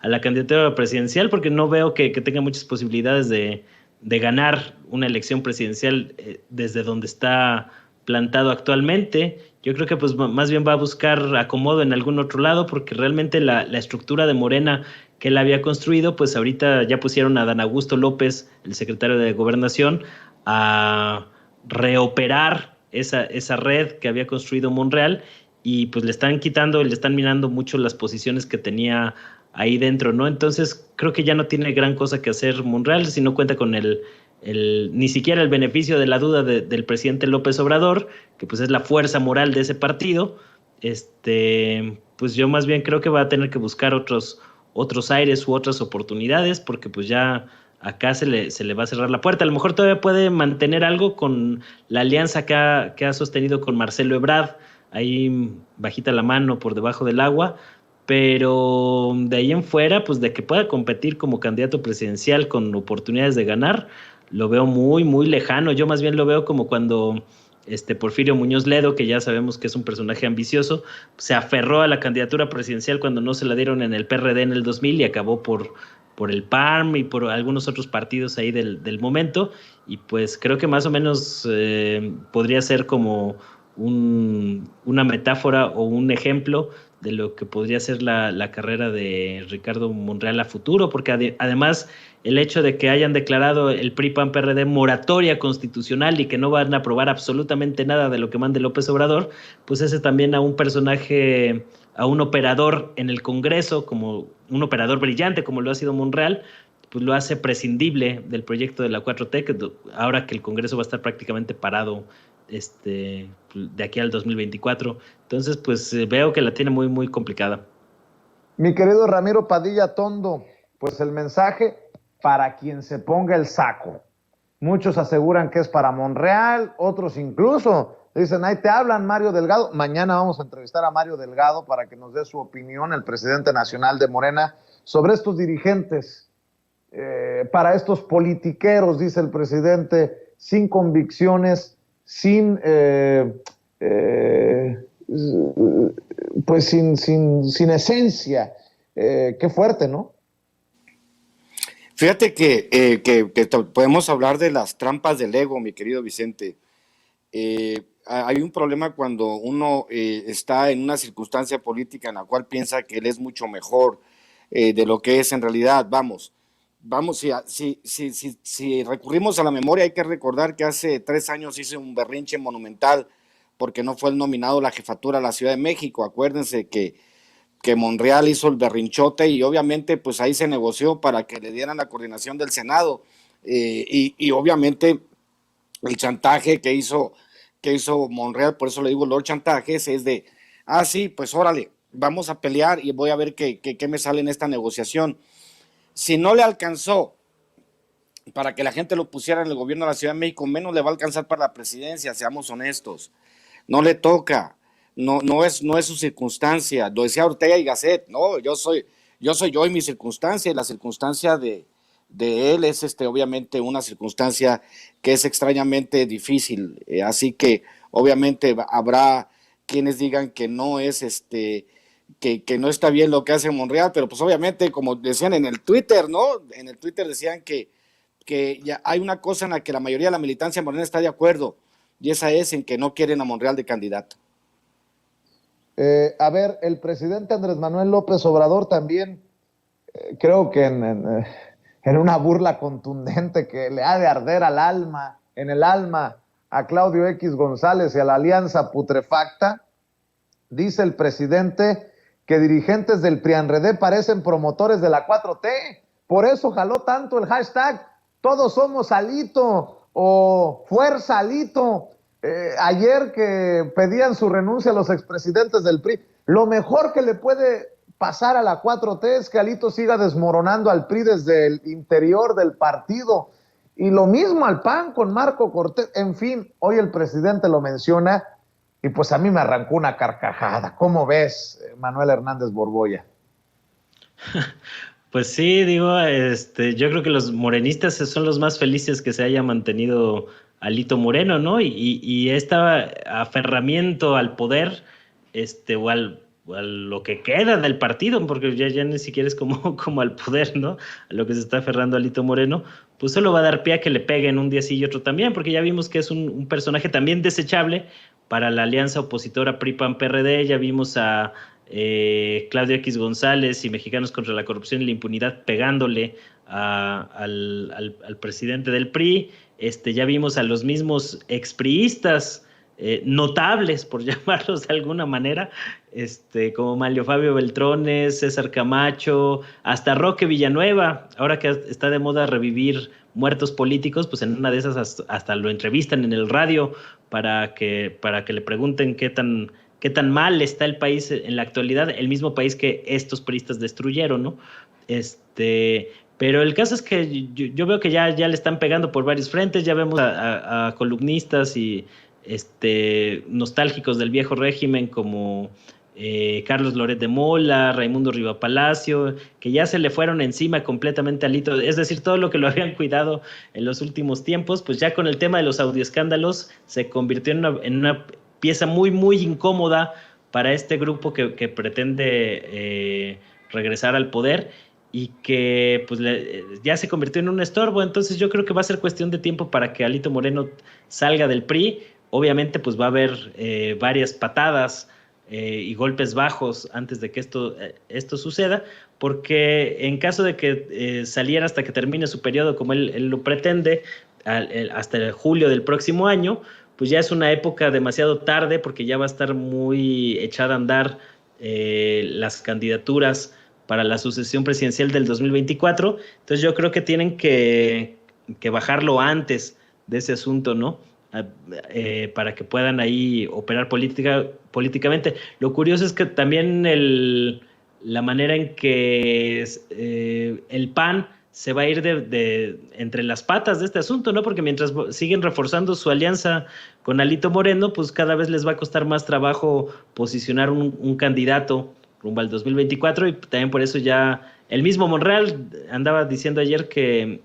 a la candidatura presidencial, porque no veo que tenga muchas posibilidades de ganar una elección presidencial desde donde está plantado actualmente. Yo creo que pues más bien va a buscar acomodo en algún otro lado, porque realmente la estructura de Morena que él había construido, pues ahorita ya pusieron a Dan Augusto López, el secretario de Gobernación, a reoperar esa red que había construido Monreal, y pues le están quitando, le están minando mucho las posiciones que tenía ahí dentro, ¿no? Entonces creo que ya no tiene gran cosa que hacer Monreal si no cuenta con ni siquiera el beneficio de la duda del presidente López Obrador, que pues es la fuerza moral de ese partido. Pues yo más bien creo que va a tener que buscar otros aires u otras oportunidades, porque pues ya acá se le va a cerrar la puerta. A lo mejor todavía puede mantener algo con la alianza que ha sostenido con Marcelo Ebrard, ahí bajita la mano por debajo del agua, pero de ahí en fuera, pues de que pueda competir como candidato presidencial con oportunidades de ganar, lo veo muy, muy lejano. Yo más bien lo veo como cuando Porfirio Muñoz Ledo, que ya sabemos que es un personaje ambicioso, se aferró a la candidatura presidencial cuando no se la dieron en el PRD en el 2000 y acabó por el PAN y por algunos otros partidos ahí del momento, y pues creo que más o menos podría ser como una metáfora o un ejemplo de lo que podría ser la carrera de Ricardo Monreal a futuro, porque además el hecho de que hayan declarado el PRI-PAN-PRD moratoria constitucional y que no van a aprobar absolutamente nada de lo que mande López Obrador, pues ese también a un personaje, a un operador en el Congreso, como un operador brillante como lo ha sido Monreal, pues lo hace prescindible del proyecto de la 4T, ahora que el Congreso va a estar prácticamente parado de aquí al 2024. Entonces, pues veo que la tiene muy, muy complicada. Mi querido Ramiro Padilla Tondo, pues el mensaje para quien se ponga el saco. Muchos aseguran que es para Monreal, otros incluso dicen, ahí te hablan Mario Delgado. Mañana vamos a entrevistar a Mario Delgado para que nos dé su opinión, el presidente nacional de Morena, sobre estos dirigentes, para estos politiqueros, dice el presidente, sin convicciones, sin pues sin esencia. Qué fuerte, ¿no? Fíjate que podemos hablar de las trampas del ego, mi querido Vicente. Hay un problema cuando uno está en una circunstancia política en la cual piensa que él es mucho mejor de lo que es en realidad. Vamos, si recurrimos a la memoria, hay que recordar que hace 3 años hice un berrinche monumental porque no fue el nominado a la jefatura de la Ciudad de México. Acuérdense que Monreal hizo el berrinchote y obviamente pues ahí se negoció para que le dieran la coordinación del Senado, y obviamente el chantaje que hizo Monreal, por eso le digo Lord Chantajes, es de, sí, pues órale, vamos a pelear y voy a ver qué me sale en esta negociación. Si no le alcanzó para que la gente lo pusiera en el gobierno de la Ciudad de México, menos le va a alcanzar para la presidencia, seamos honestos. No le toca, no es su circunstancia. Lo decía Ortega y Gasset, no, yo soy yo y mi circunstancia, y la circunstancia de él es obviamente una circunstancia que es extrañamente difícil, así que obviamente habrá quienes digan que no es que no está bien lo que hace Monreal, pero pues obviamente, como decían en el Twitter, ¿no? En el Twitter decían que ya hay una cosa en la que la mayoría de la militancia morena está de acuerdo, y esa es en que no quieren a Monreal de candidato. A ver, el presidente Andrés Manuel López Obrador también, creo que en una burla contundente que le ha de arder en el alma a Claudio X González y a la alianza putrefacta, dice el presidente que dirigentes del PRIANRED parecen promotores de la 4T, por eso jaló tanto el hashtag todos somos Alito o fuerza Alito. Ayer que pedían su renuncia a los expresidentes del PRI, lo mejor que le puede pasar a la 4T es que Alito siga desmoronando al PRI desde el interior del partido, y lo mismo al PAN con Marco Cortés. En fin, hoy el presidente lo menciona y pues a mí me arrancó una carcajada. ¿Cómo ves, Manuel Hernández Borboya? Pues sí, digo, yo creo que los morenistas son los más felices que se haya mantenido Alito Moreno, ¿no? Y este aferramiento al poder, o lo que queda del partido, porque ya ni siquiera es como al poder, ¿no? A lo que se está aferrando Alito Moreno, pues solo va a dar pie a que le peguen un día sí y otro también, porque ya vimos que es un personaje también desechable para la alianza opositora PRI-PAN-PRD. Ya vimos a Claudio X González y Mexicanos contra la Corrupción y la Impunidad pegándole al presidente del PRI. Ya vimos a los mismos expriistas notables, por llamarlos de alguna manera, como Manlio Fabio Beltrones, César Camacho, hasta Roque Villanueva. Ahora que está de moda revivir muertos políticos, pues en una de esas hasta lo entrevistan en el radio para que le pregunten qué tan mal está el país en la actualidad, el mismo país que estos priistas destruyeron, ¿no? Pero el caso es que yo veo que ya le están pegando por varios frentes. Ya vemos a columnistas y nostálgicos del viejo régimen como Carlos Loret de Mola, Raimundo Riva Palacio, que ya se le fueron encima completamente a Alito. Es decir, todo lo que lo habían cuidado en los últimos tiempos, pues ya con el tema de los audioescándalos se convirtió en una pieza muy, muy incómoda para este grupo que pretende regresar al poder, y que pues ya se convirtió en un estorbo. Entonces yo creo que va a ser cuestión de tiempo para que Alito Moreno salga del PRI. Obviamente pues va a haber varias patadas y golpes bajos antes de que esto suceda, porque en caso de que saliera hasta que termine su periodo como él lo pretende, hasta julio del próximo año, pues ya es una época demasiado tarde, porque ya va a estar muy echada a andar las candidaturas para la sucesión presidencial del 2024. Entonces yo creo que tienen que bajarlo antes de ese asunto, ¿no? Para que puedan ahí operar políticamente. Lo curioso es que también la manera en que el PAN se va a ir de entre las patas de este asunto, ¿no? Porque mientras siguen reforzando su alianza con Alito Moreno, pues cada vez les va a costar más trabajo posicionar un candidato rumbo al 2024, y también por eso ya el mismo Monreal andaba diciendo ayer que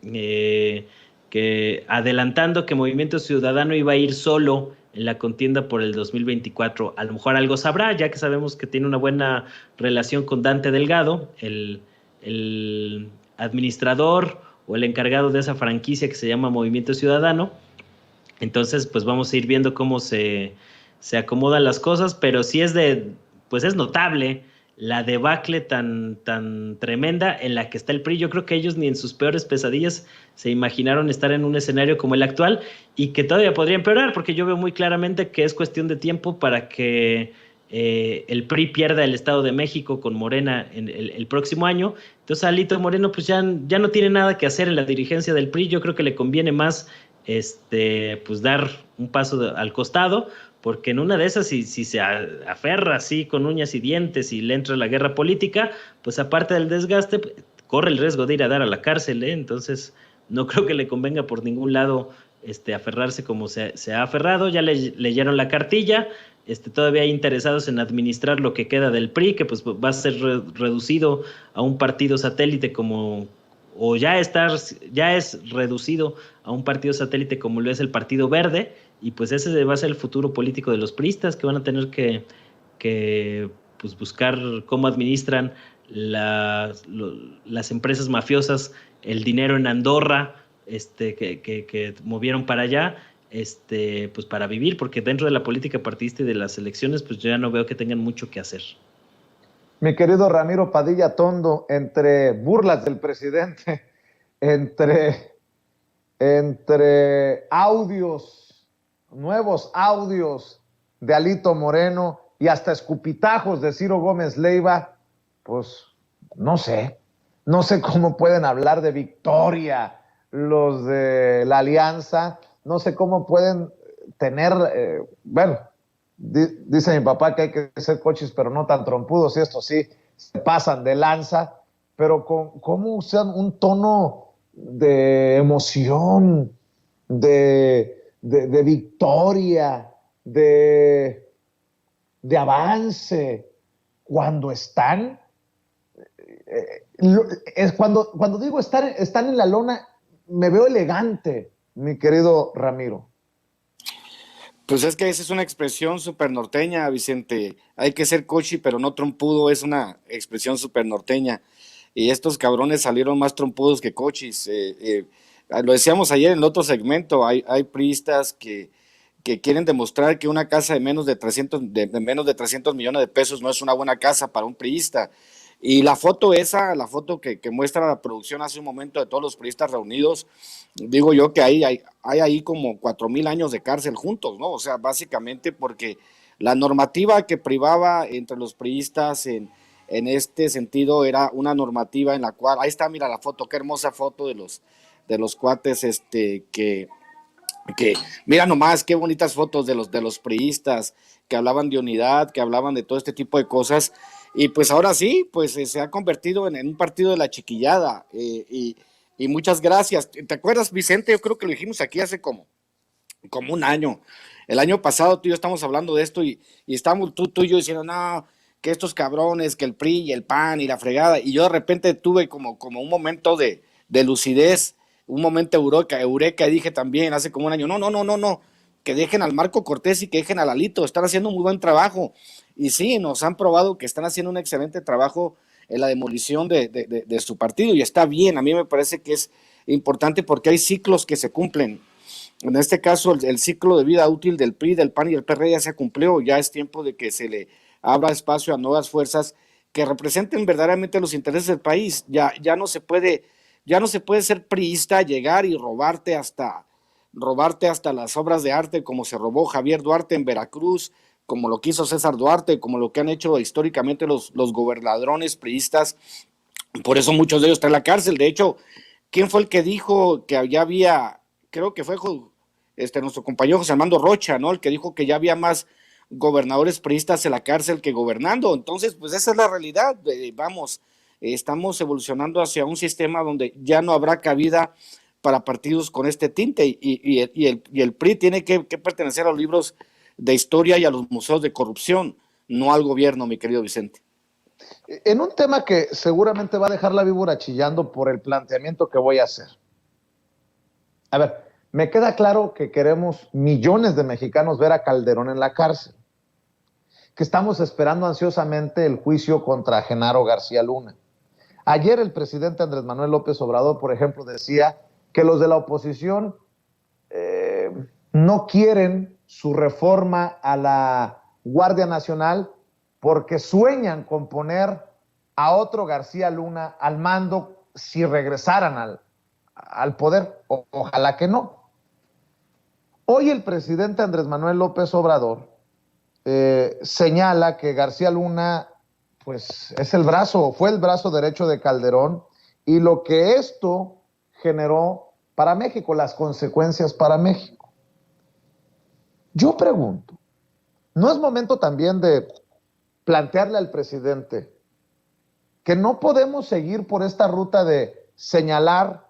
adelantando que Movimiento Ciudadano iba a ir solo en la contienda por el 2024. A lo mejor algo sabrá, ya que sabemos que tiene una buena relación con Dante Delgado, el administrador o el encargado de esa franquicia que se llama Movimiento Ciudadano. Entonces, pues vamos a ir viendo cómo se acomodan las cosas, pero sí es notable la debacle tan tremenda en la que está el PRI. Yo creo que ellos ni en sus peores pesadillas se imaginaron estar en un escenario como el actual, y que todavía podría empeorar, porque yo veo muy claramente que es cuestión de tiempo para que el PRI pierda el Estado de México con Morena en el próximo año. Entonces Alito Moreno pues ya no tiene nada que hacer en la dirigencia del PRI. Yo creo que le conviene más pues dar un paso al costado, porque en una de esas, si se aferra así con uñas y dientes y le entra la guerra política, pues aparte del desgaste, corre el riesgo de ir a dar a la cárcel, ¿eh? Entonces no creo que le convenga por ningún lado aferrarse como se ha aferrado. Ya leyeron la cartilla, todavía hay interesados en administrar lo que queda del PRI, que pues va a ser reducido a un partido satélite o ya es reducido a un partido satélite como lo es el Partido Verde, y pues ese va a ser el futuro político de los priistas, que van a tener que pues buscar cómo administran las empresas mafiosas, el dinero en Andorra, que movieron para allá, pues para vivir, porque dentro de la política partidista y de las elecciones, pues yo ya no veo que tengan mucho que hacer. Mi querido Ramiro Padilla Tondo, entre burlas del presidente, entre nuevos audios de Alito Moreno y hasta escupitajos de Ciro Gómez Leiva, pues no sé cómo pueden hablar de victoria los de la alianza, no sé cómo pueden tener, dice mi papá que hay que ser coches pero no tan trompudos, y esto sí, se pasan de lanza, pero cómo usan un tono de emoción, de victoria, de avance, cuando están, cuando digo están en la lona, me veo elegante, mi querido Ramiro. Pues es que esa es una expresión súper norteña, Vicente. Hay que ser cochi, pero no trompudo, es una expresión súper norteña. Y estos cabrones salieron más trompudos que cochis. Lo decíamos ayer en el otro segmento, hay priistas que quieren demostrar que una casa de menos de 300, de menos de 300 millones de pesos no es una buena casa para un priista. Y la foto esa, la foto que muestra la producción hace un momento de todos los priistas reunidos, digo yo que hay ahí como 4,000 años de cárcel juntos, ¿no? O sea, básicamente porque la normativa que privaba entre los priistas en este sentido era una normativa en la cual, ahí está, mira la foto, qué hermosa foto de los cuates que mira nomás qué bonitas fotos de los priistas que hablaban de unidad, que hablaban de todo este tipo de cosas, y pues ahora sí, pues se ha convertido en un partido de la chiquillada, y muchas gracias. ¿Te acuerdas, Vicente? Yo creo que lo dijimos aquí hace como un año. El año pasado tú y yo estamos hablando de esto y estamos tú y yo diciendo, no, que estos cabrones, que el PRI y el PAN y la fregada, y yo de repente tuve como un momento de lucidez, un momento eureka, y dije también hace como un año, no, que dejen al Marco Cortés y que dejen a Lalito, están haciendo un muy buen trabajo, y sí, nos han probado que están haciendo un excelente trabajo en la demolición de su partido, y está bien, a mí me parece que es importante porque hay ciclos que se cumplen. En este caso, el ciclo de vida útil del PRI, del PAN y del PRD ya se cumplió, ya es tiempo de que se le abra espacio a nuevas fuerzas que representen verdaderamente los intereses del país. Ya no se puede ser priista, llegar y robarte hasta las obras de arte, como se robó Javier Duarte en Veracruz, como lo quiso César Duarte, como lo que han hecho históricamente los gobernadrones priistas. Por eso muchos de ellos están en la cárcel. De hecho, ¿quién fue el que dijo que ya había, creo que fue nuestro compañero José Armando Rocha, ¿no? El que dijo que ya había más gobernadores priistas en la cárcel que gobernando. Entonces, pues esa es la realidad. Estamos evolucionando hacia un sistema donde ya no habrá cabida para partidos con este tinte, y el PRI tiene que pertenecer a los libros de historia y a los museos de corrupción, no al gobierno, mi querido Vicente. En un tema que seguramente va a dejar la víbora chillando por el planteamiento que voy a hacer. A ver, me queda claro que queremos millones de mexicanos ver a Calderón en la cárcel, que estamos esperando ansiosamente el juicio contra Genaro García Luna. Ayer el presidente Andrés Manuel López Obrador, por ejemplo, decía que los de la oposición no quieren su reforma a la Guardia Nacional porque sueñan con poner a otro García Luna al mando si regresaran al poder. Ojalá que no. Hoy el presidente Andrés Manuel López Obrador señala que García Luna pues fue el brazo derecho de Calderón, y lo que esto generó para México, las consecuencias para México. Yo pregunto, ¿no es momento también de plantearle al presidente que no podemos seguir por esta ruta de señalar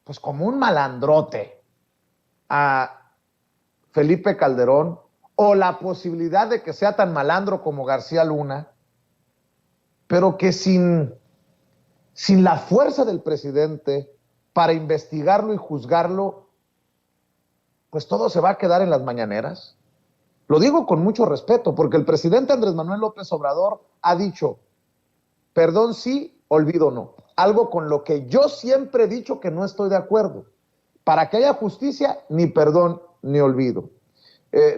pues como un malandrote a Felipe Calderón, o la posibilidad de que sea tan malandro como García Luna, pero que sin la fuerza del presidente para investigarlo y juzgarlo, pues todo se va a quedar en las mañaneras? Lo digo con mucho respeto, porque el presidente Andrés Manuel López Obrador ha dicho, perdón sí, olvido no. Algo con lo que yo siempre he dicho que no estoy de acuerdo. Para que haya justicia, ni perdón ni olvido.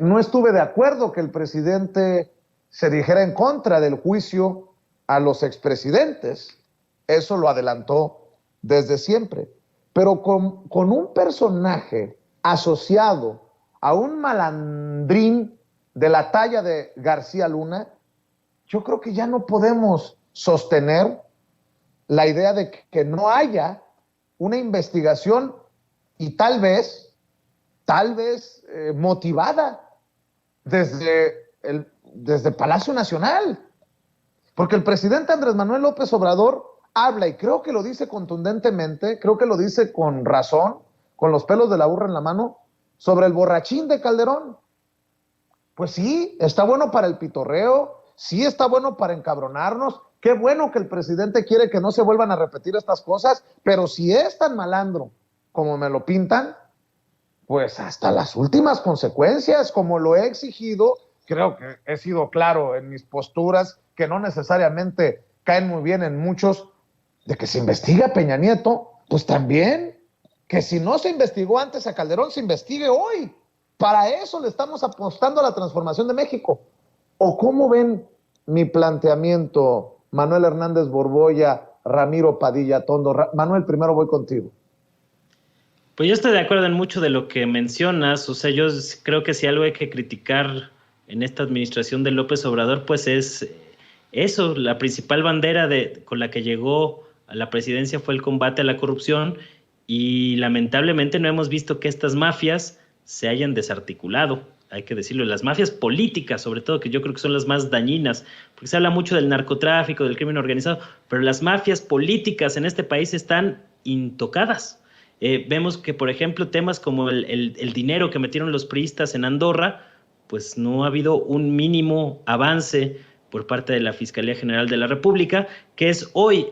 No estuve de acuerdo que el presidente se dijera en contra del juicio a los expresidentes. Eso lo adelantó desde siempre. Pero con un personaje asociado a un malandrín de la talla de García Luna, yo creo que ya no podemos sostener la idea de que no haya una investigación, y tal vez motivada desde Palacio Nacional. Porque el presidente Andrés Manuel López Obrador habla, y creo que lo dice contundentemente, creo que lo dice con razón, con los pelos de la burra en la mano, sobre el borrachín de Calderón. Pues sí, está bueno para el pitorreo, sí está bueno para encabronarnos. Qué bueno que el presidente quiere que no se vuelvan a repetir estas cosas, pero si es tan malandro como me lo pintan, pues hasta las últimas consecuencias, como lo he exigido. Creo que he sido claro en mis posturas, que no necesariamente caen muy bien en muchos, de que se investigue a Peña Nieto, pues también, que si no se investigó antes a Calderón, se investigue hoy. Para eso le estamos apostando a la transformación de México. ¿O cómo ven mi planteamiento, Manuel Hernández Borboya, Ramiro Padilla Tondo? Manuel, primero voy contigo. Pues yo estoy de acuerdo en mucho de lo que mencionas. O sea, yo creo que si algo hay que criticar en esta administración de López Obrador, pues es eso. La principal bandera con la que llegó a la presidencia fue el combate a la corrupción, y lamentablemente no hemos visto que estas mafias se hayan desarticulado, hay que decirlo. Las mafias políticas, sobre todo, que yo creo que son las más dañinas, porque se habla mucho del narcotráfico, del crimen organizado, pero las mafias políticas en este país están intocadas. Vemos que, por ejemplo, temas como el dinero que metieron los priistas en Andorra, pues no ha habido un mínimo avance por parte de la Fiscalía General de la República, que es hoy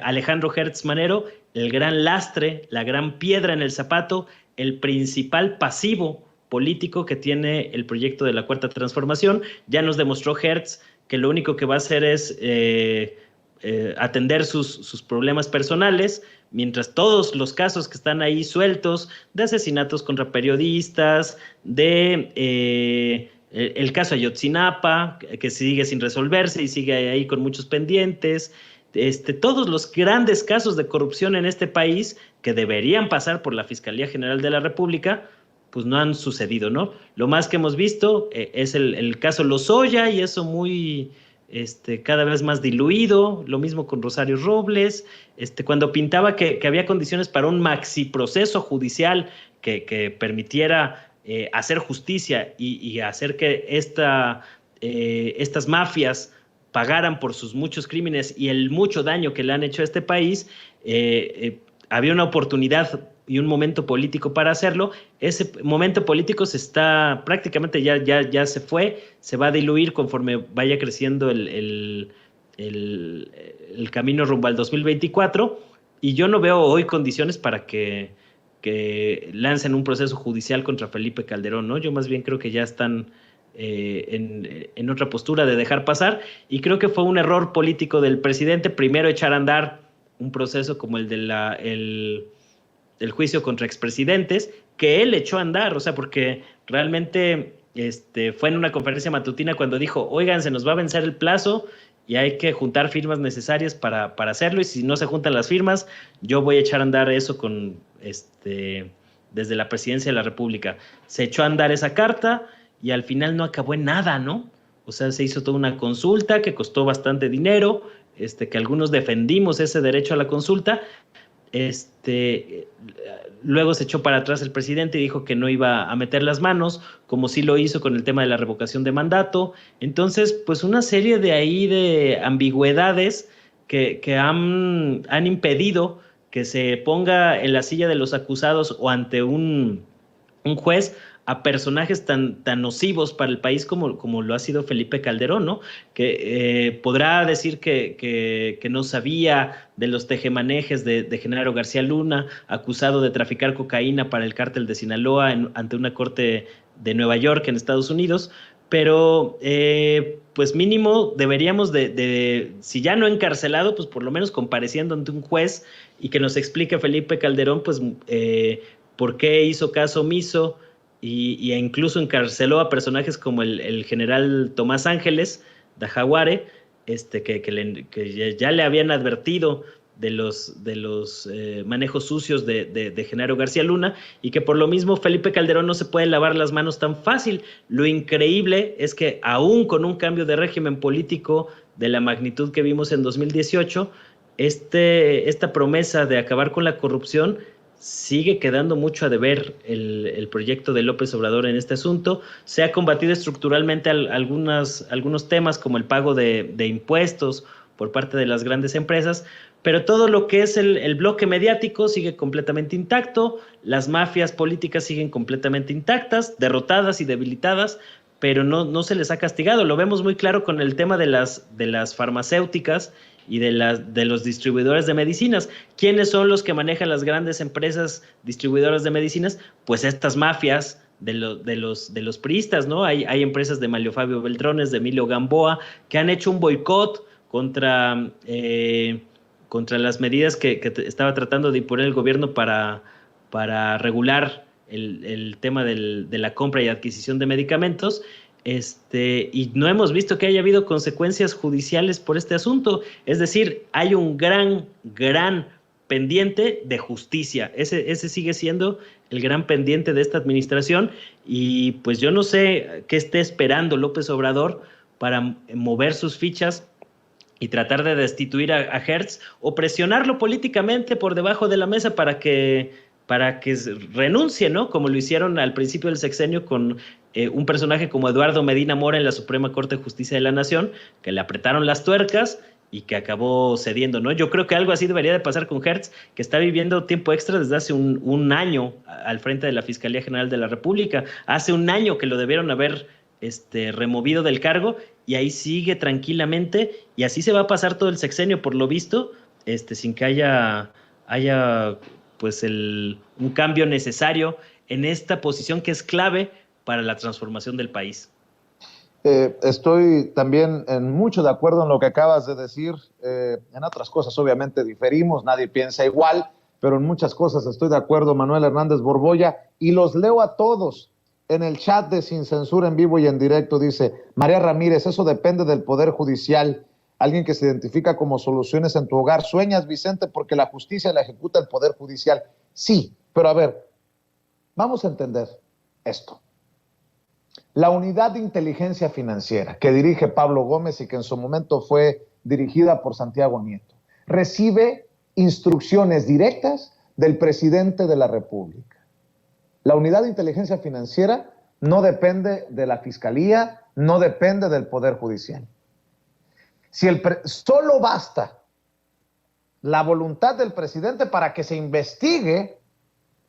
Alejandro Hertz Manero el gran lastre, la gran piedra en el zapato, el principal pasivo político que tiene el proyecto de la Cuarta Transformación. Ya nos demostró Hertz que lo único que va a hacer es atender sus problemas personales, mientras todos los casos que están ahí sueltos, de asesinatos contra periodistas, el caso Ayotzinapa, que sigue sin resolverse y sigue ahí con muchos pendientes, todos los grandes casos de corrupción en este país que deberían pasar por la Fiscalía General de la República, pues no han sucedido, ¿no? Lo más que hemos visto es el caso Lozoya, y eso muy cada vez más diluido. Lo mismo con Rosario Robles, cuando pintaba que había condiciones para un maxi proceso judicial que permitiera hacer justicia y hacer que estas mafias pagaran por sus muchos crímenes y el mucho daño que le han hecho a este país. Había una oportunidad y un momento político para hacerlo. Ese momento político prácticamente ya se fue, se va a diluir conforme vaya creciendo el camino rumbo al 2024, y yo no veo hoy condiciones para que lancen un proceso judicial contra Felipe Calderón, ¿no? Yo más bien creo que ya están en otra postura de dejar pasar, y creo que fue un error político del presidente primero echar a andar un proceso como el de el juicio contra expresidentes, que él echó a andar, o sea, porque realmente fue en una conferencia matutina cuando dijo: oigan, se nos va a vencer el plazo y hay que juntar firmas necesarias para hacerlo, y si no se juntan las firmas, yo voy a echar a andar eso desde la presidencia de la República. Se echó a andar esa carta y al final no acabó en nada, ¿no? O sea, se hizo toda una consulta que costó bastante dinero, que algunos defendimos ese derecho a la consulta. Luego se echó para atrás el presidente y dijo que no iba a meter las manos, como sí lo hizo con el tema de la revocación de mandato. Entonces, pues una serie de ambigüedades que han impedido que se ponga en la silla de los acusados o ante un juez a personajes tan nocivos para el país como lo ha sido Felipe Calderón, ¿no? Que podrá decir que no sabía de los tejemanejes de Genaro García Luna, acusado de traficar cocaína para el cártel de Sinaloa ante una corte de Nueva York en Estados Unidos, pero pues mínimo deberíamos si ya no encarcelado, pues por lo menos compareciendo ante un juez y que nos explique Felipe Calderón, pues por qué hizo caso omiso, y incluso encarceló a personajes como el general Tomás Ángeles de Jaguare, que ya le habían advertido de los manejos sucios de Genaro García Luna, y que por lo mismo Felipe Calderón no se puede lavar las manos tan fácil. Lo increíble es que aún con un cambio de régimen político de la magnitud que vimos en 2018, esta promesa de acabar con la corrupción sigue quedando mucho a deber el proyecto de López Obrador en este asunto. Se ha combatido estructuralmente algunos temas como el pago de impuestos por parte de las grandes empresas, pero todo lo que es el bloque mediático sigue completamente intacto, las mafias políticas siguen completamente intactas, derrotadas y debilitadas, pero no se les ha castigado. Lo vemos muy claro con el tema de las farmacéuticas y de los distribuidores de medicinas. ¿Quiénes son los que manejan las grandes empresas distribuidoras de medicinas? Pues estas mafias de los priistas, ¿no? Hay empresas de Manlio Fabio Beltrones, de Emilio Gamboa, que han hecho un boicot contra las medidas que estaba tratando de imponer el gobierno para regular el tema de la compra y adquisición de medicamentos, y no hemos visto que haya habido consecuencias judiciales por este asunto. Es decir, hay un gran pendiente de justicia. Ese sigue siendo el gran pendiente de esta administración, y pues yo no sé qué esté esperando López Obrador para mover sus fichas y tratar de destituir a Hertz o presionarlo políticamente por debajo de la mesa para que renuncie, ¿no? Como lo hicieron al principio del sexenio con un personaje como Eduardo Medina Mora en la Suprema Corte de Justicia de la Nación, que le apretaron las tuercas y que acabó cediendo, ¿no? Yo creo que algo así debería de pasar con Hertz, que está viviendo tiempo extra desde hace un año al frente de la Fiscalía General de la República. Hace un año que lo debieron haber removido del cargo, y ahí sigue tranquilamente, y así se va a pasar todo el sexenio, por lo visto, sin que haya pues un cambio necesario en esta posición que es clave para la transformación del país. Estoy también mucho de acuerdo en lo que acabas de decir. En otras cosas obviamente diferimos, nadie piensa igual, pero en muchas cosas estoy de acuerdo, Manuel Hernández Borboya, y los leo a todos en el chat de Sin Censura en vivo y en directo. Dice María Ramírez: eso depende del Poder Judicial. Alguien que se identifica como soluciones en tu hogar. Sueñas, Vicente, porque la justicia la ejecuta el Poder Judicial. Sí, pero a ver, vamos a entender esto. La Unidad de Inteligencia Financiera, que dirige Pablo Gómez y que en su momento fue dirigida por Santiago Nieto, recibe instrucciones directas del presidente de la República. La Unidad de Inteligencia Financiera no depende de la Fiscalía, no depende del Poder Judicial. Solo basta la voluntad del presidente para que se investigue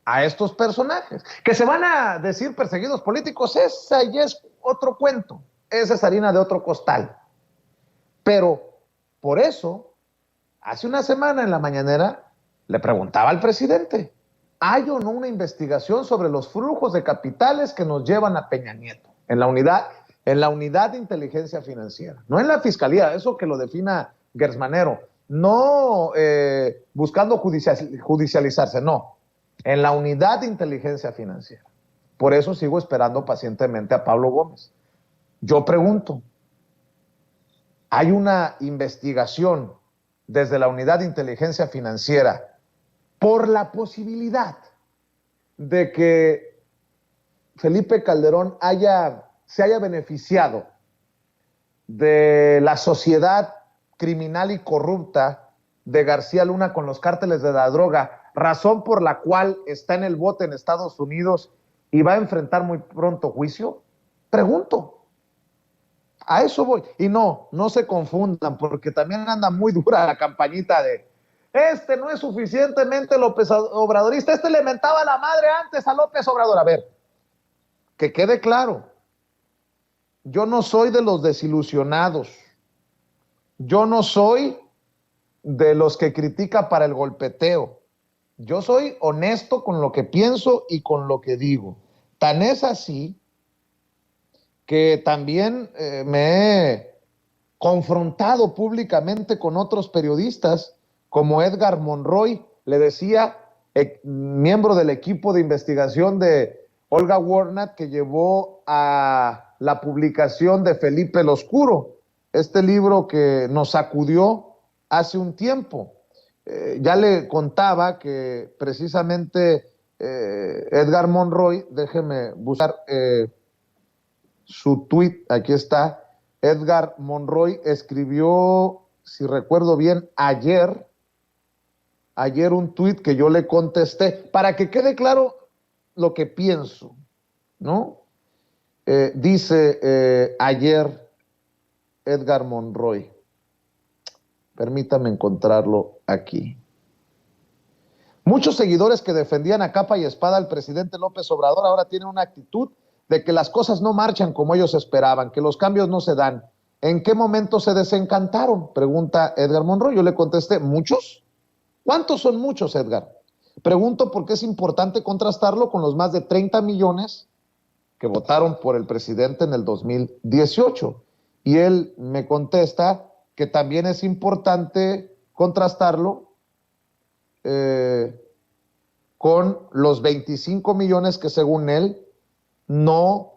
a estos personajes, que se van a decir perseguidos políticos. Esa ya es otro cuento, esa es harina de otro costal. Pero por eso, hace una semana en la mañanera, le preguntaba al presidente: ¿hay o no una investigación sobre los flujos de capitales que nos llevan a Peña Nieto? En la unidad de inteligencia financiera, no en la fiscalía, eso que lo defina Gersmanero, no buscando judicializarse, no, en la unidad de inteligencia financiera. Por eso sigo esperando pacientemente a Pablo Gómez. Yo pregunto, ¿hay una investigación desde la unidad de inteligencia financiera por la posibilidad de que Felipe Calderón se haya beneficiado de la sociedad criminal y corrupta de García Luna con los cárteles de la droga, razón por la cual está en el bote en Estados Unidos y va a enfrentar muy pronto juicio? Pregunto. A eso voy. Y no se confundan, porque también anda muy dura la campañita de no es suficientemente López Obradorista, le mentaba la madre antes a López Obrador. A ver, que quede claro, yo no soy de los desilusionados, yo no soy de los que critica para el golpeteo, yo soy honesto con lo que pienso y con lo que digo. Tan es así que también me he confrontado públicamente con otros periodistas, como Edgar Monroy, le decía, miembro del equipo de investigación de Olga Warnat, que llevó a la publicación de Felipe el Oscuro, este libro que nos sacudió hace un tiempo. Ya le contaba que precisamente Edgar Monroy, déjeme buscar su tweet, aquí está. Edgar Monroy escribió, si recuerdo bien, ayer un tweet que yo le contesté, para que quede claro lo que pienso, ¿no? Dice ayer Edgar Monroy, permítame encontrarlo aquí. Muchos seguidores que defendían a capa y espada al presidente López Obrador ahora tienen una actitud de que las cosas no marchan como ellos esperaban, que los cambios no se dan. ¿En qué momento se desencantaron? Pregunta Edgar Monroy. Yo le contesté, ¿muchos? ¿Cuántos son muchos, Edgar? Pregunto porque es importante contrastarlo con los más de 30 millones que votaron por el presidente en el 2018. Y él me contesta que también es importante contrastarlo con los 25 millones que según él no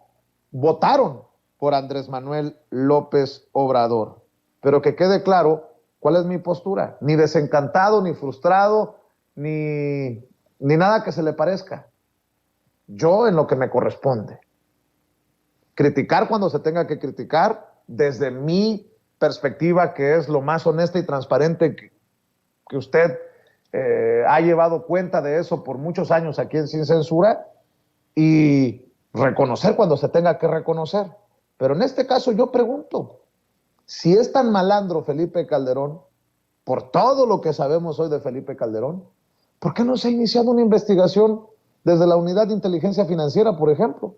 votaron por Andrés Manuel López Obrador. Pero que quede claro cuál es mi postura. Ni desencantado, ni frustrado, ni nada que se le parezca. Yo en lo que me corresponde. Criticar cuando se tenga que criticar, desde mi perspectiva, que es lo más honesta y transparente que usted ha llevado cuenta de eso por muchos años aquí en Sin Censura, y reconocer cuando se tenga que reconocer. Pero en este caso yo pregunto, si es tan malandro Felipe Calderón, por todo lo que sabemos hoy de Felipe Calderón, ¿por qué no se ha iniciado una investigación desde la Unidad de Inteligencia Financiera, por ejemplo?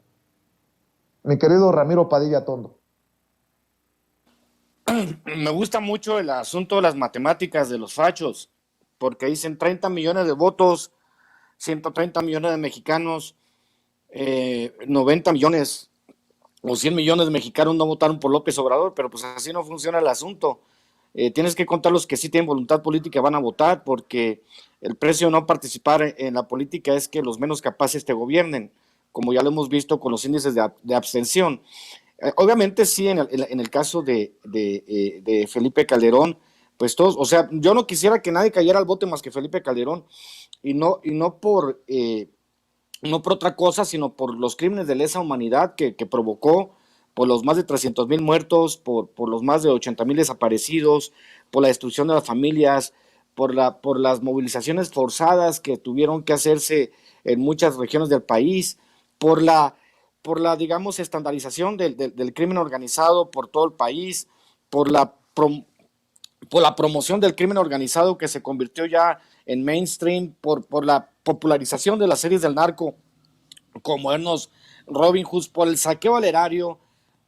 Mi querido Ramiro Padilla Tondo. Me gusta mucho el asunto de las matemáticas de los fachos, porque dicen 30 millones de votos, 130 millones de mexicanos, 90 millones o 100 millones de mexicanos no votaron por López Obrador, pero pues así no funciona el asunto. Tienes que contar los que sí tienen voluntad política van a votar, porque el precio de no participar en la política es que los menos capaces te gobiernen, como ya lo hemos visto con los índices de abstención. Obviamente sí, en el caso de Felipe Calderón, pues todos, o sea, yo no quisiera que nadie cayera al bote más que Felipe Calderón, y no por otra cosa, sino por los crímenes de lesa humanidad que provocó, por los más de 300,000 muertos, por los más de 80,000 desaparecidos, por la destrucción de las familias, por las movilizaciones forzadas que tuvieron que hacerse en muchas regiones del país, por la digamos, estandarización del crimen organizado por todo el país, por la promoción del crimen organizado que se convirtió ya en mainstream, por la popularización de las series del narco como Ernos Robin Hood, por el saqueo al erario,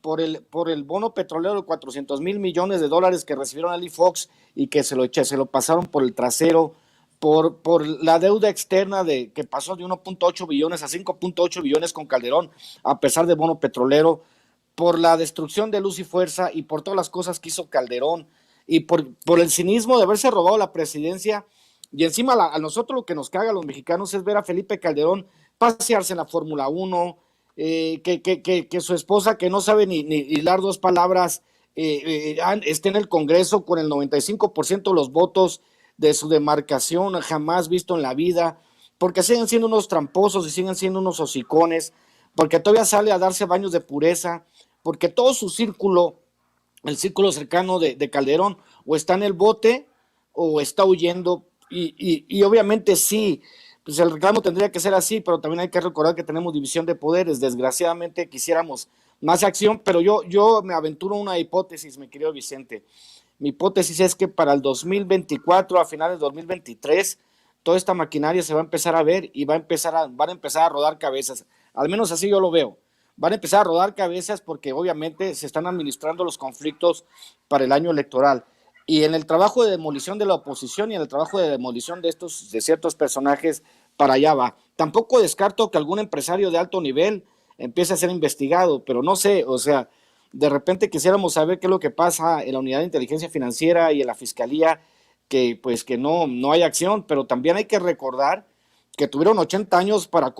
por el bono petrolero de 400,000 millones de dólares que recibieron Ali Fox y que se lo pasaron por el trasero, por la deuda externa que pasó de 1.8 billones a 5.8 billones con Calderón, a pesar del bono petrolero, por la destrucción de Luz y Fuerza y por todas las cosas que hizo Calderón, y por el cinismo de haberse robado la presidencia. Y encima a nosotros lo que nos caga a los mexicanos es ver a Felipe Calderón pasearse en la Fórmula 1, que su esposa, que no sabe ni hilar dos palabras, esté en el Congreso con el 95% de los votos de su demarcación, jamás visto en la vida, porque siguen siendo unos tramposos y siguen siendo unos hocicones, porque todavía sale a darse baños de pureza, porque todo su círculo, el círculo cercano de Calderón, o está en el bote o está huyendo, y obviamente sí, pues el reclamo tendría que ser así, pero también hay que recordar que tenemos división de poderes. Desgraciadamente quisiéramos más acción, pero yo me aventuro una hipótesis, mi querido Vicente. Mi hipótesis es que para el 2024, a finales de 2023, toda esta maquinaria se va a empezar a ver y van a empezar a rodar cabezas. Al menos así yo lo veo. Van a empezar a rodar cabezas porque obviamente se están administrando los conflictos para el año electoral. Y en el trabajo de demolición de la oposición y en el trabajo de demolición de ciertos personajes, para allá va. Tampoco descarto que algún empresario de alto nivel empiece a ser investigado, pero no sé, o sea, de repente quisiéramos saber qué es lo que pasa en la Unidad de Inteligencia Financiera y en la Fiscalía, que pues que no hay acción, pero también hay que recordar que tuvieron 80 años para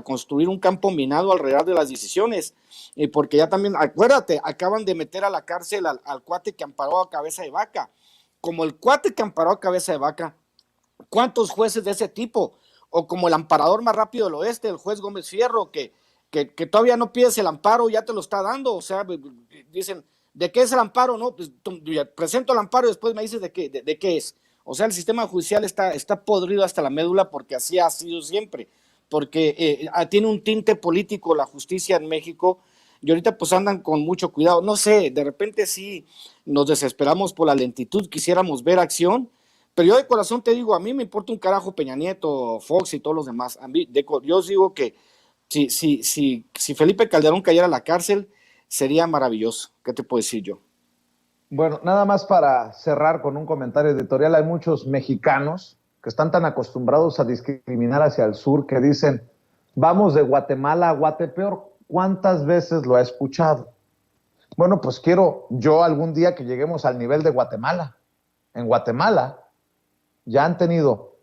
construir un campo minado alrededor de las decisiones, y porque ya también, acuérdate, acaban de meter a la cárcel al cuate que amparó a Cabeza de Vaca. Como el cuate que amparó a Cabeza de Vaca, ¿cuántos jueces de ese tipo? O como el amparador más rápido del oeste, el juez Gómez Fierro, que todavía no pides el amparo, ya te lo está dando. O sea, dicen, ¿de qué es el amparo? No, pues presento el amparo y después me dices de qué es. O sea, el sistema judicial está podrido hasta la médula, porque así ha sido siempre, porque tiene un tinte político la justicia en México, y ahorita pues andan con mucho cuidado. No sé, de repente sí nos desesperamos por la lentitud, quisiéramos ver acción, pero yo de corazón te digo, a mí me importa un carajo Peña Nieto, Fox y todos los demás. Yo os digo que si Felipe Calderón cayera a la cárcel, sería maravilloso. ¿Qué te puedo decir yo? Bueno, nada más para cerrar con un comentario editorial, hay muchos mexicanos que están tan acostumbrados a discriminar hacia el sur que dicen, vamos de Guatemala a Guatepeor. ¿Cuántas veces lo ha escuchado? Bueno, pues quiero yo algún día que lleguemos al nivel de Guatemala. En Guatemala ya han tenido,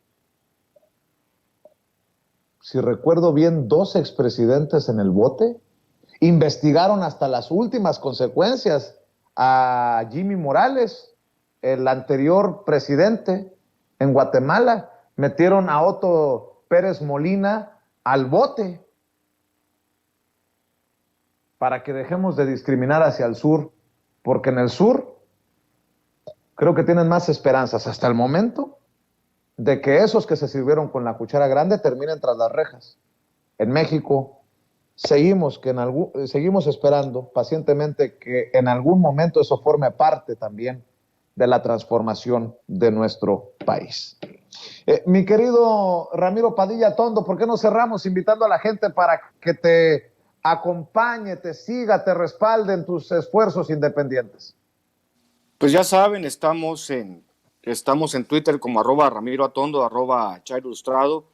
si recuerdo bien, 2 expresidentes en el bote. Investigaron hasta las últimas consecuencias a Jimmy Morales, el anterior presidente en Guatemala. Metieron a Otto Pérez Molina al bote para que dejemos de discriminar hacia el sur, porque en el sur creo que tienen más esperanzas hasta el momento de que esos que se sirvieron con la cuchara grande terminen tras las rejas. En México seguimos esperando pacientemente que en algún momento eso forme parte también de la transformación de nuestro país. Mi querido Ramiro Padilla Tondo, ¿por qué no cerramos invitando a la gente para que te acompañe, te siga, te respalde en tus esfuerzos independientes? Pues ya saben, estamos en Twitter como @RamiroAtondo, @ChairoIlustrado.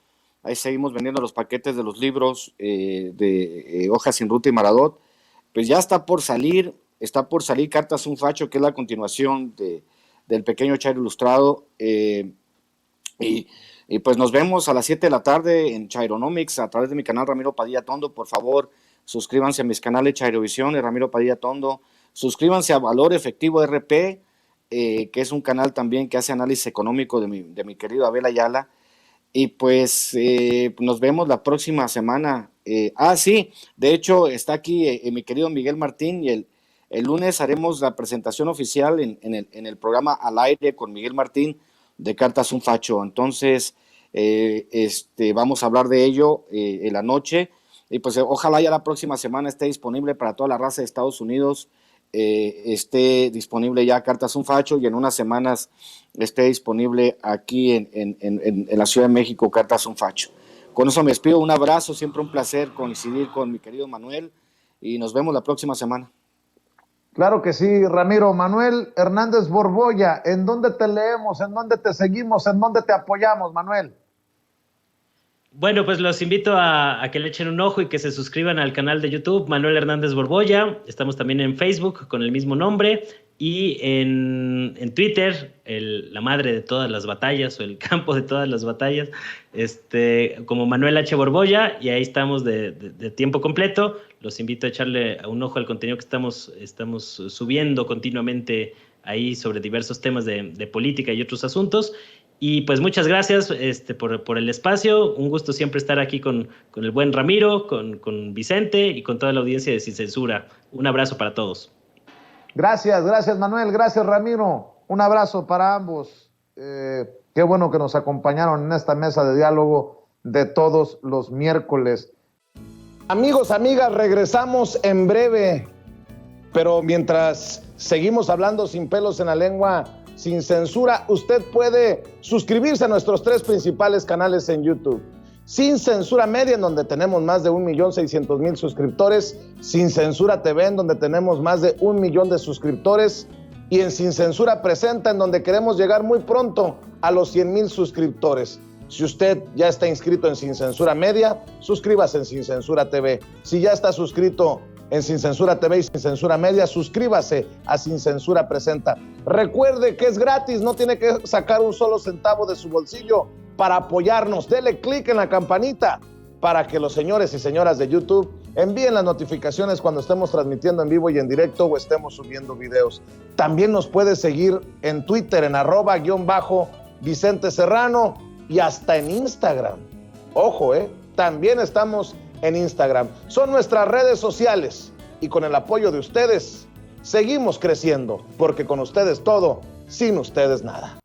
Ahí seguimos vendiendo los paquetes de los libros de Hojas sin Ruta y Maradot. Pues ya está por salir Cartas un Facho, que es la continuación del pequeño Chairo Ilustrado. Y pues nos vemos a las 7 de la tarde en Chaironomics a través de mi canal Ramiro Padilla Tondo. Por favor, suscríbanse a mis canales Chairovisión y Ramiro Padilla Tondo. Suscríbanse a Valor Efectivo RP, que es un canal también que hace análisis económico de mi querido Abel Ayala. Y pues nos vemos la próxima semana. Sí, de hecho está aquí mi querido Miguel Martín, y el lunes haremos la presentación oficial en el programa Al Aire con Miguel Martín de Cartas un Facho. Entonces vamos a hablar de ello en la noche, y pues ojalá ya la próxima semana esté disponible para toda la raza de Estados Unidos, esté disponible ya Cartas un Facho, y en unas semanas esté disponible aquí en la Ciudad de México Cartas un Facho. Con eso me despido, un abrazo, siempre un placer coincidir con mi querido Manuel, y nos vemos la próxima semana. Claro que sí, Ramiro. Manuel Hernández Borboya, ¿en dónde te leemos? ¿En dónde te seguimos? ¿En dónde te apoyamos, Manuel? Bueno, pues los invito a que le echen un ojo y que se suscriban al canal de YouTube Manuel Hernández Borboya. Estamos también en Facebook con el mismo nombre, y en Twitter, la madre de todas las batallas, o el campo de todas las batallas, como Manuel H. Borboya, y ahí estamos de tiempo completo. Los invito a echarle un ojo al contenido que estamos subiendo continuamente ahí sobre diversos temas de política y otros asuntos. Y pues muchas gracias por el espacio. Un gusto siempre estar aquí con el buen Ramiro, con Vicente y con toda la audiencia de Sin Censura. Un abrazo para todos. Gracias Manuel, gracias Ramiro. Un abrazo para ambos. Qué bueno que nos acompañaron en esta mesa de diálogo de todos los miércoles. Amigos, amigas, regresamos en breve. Pero mientras seguimos hablando sin pelos en la lengua, sin censura, usted puede suscribirse a nuestros 3 principales canales en YouTube. Sin Censura Media, en donde tenemos más de 1.600.000 suscriptores. Sin Censura TV, en donde tenemos más de 1 millón de suscriptores. Y en Sin Censura Presenta, en donde queremos llegar muy pronto a los 100,000 suscriptores. Si usted ya está inscrito en Sin Censura Media, suscríbase en Sin Censura TV. Si ya está suscrito en Sin Censura TV y Sin Censura Media, suscríbase a Sin Censura Presenta. Recuerde que es gratis, no tiene que sacar un solo centavo de su bolsillo para apoyarnos. Dele clic en la campanita para que los señores y señoras de YouTube envíen las notificaciones cuando estemos transmitiendo en vivo y en directo o estemos subiendo videos. También nos puede seguir en Twitter en @Vicente Serrano y hasta en Instagram. Ojo, también estamos en Instagram. Son nuestras redes sociales, y con el apoyo de ustedes seguimos creciendo, porque con ustedes todo, sin ustedes nada.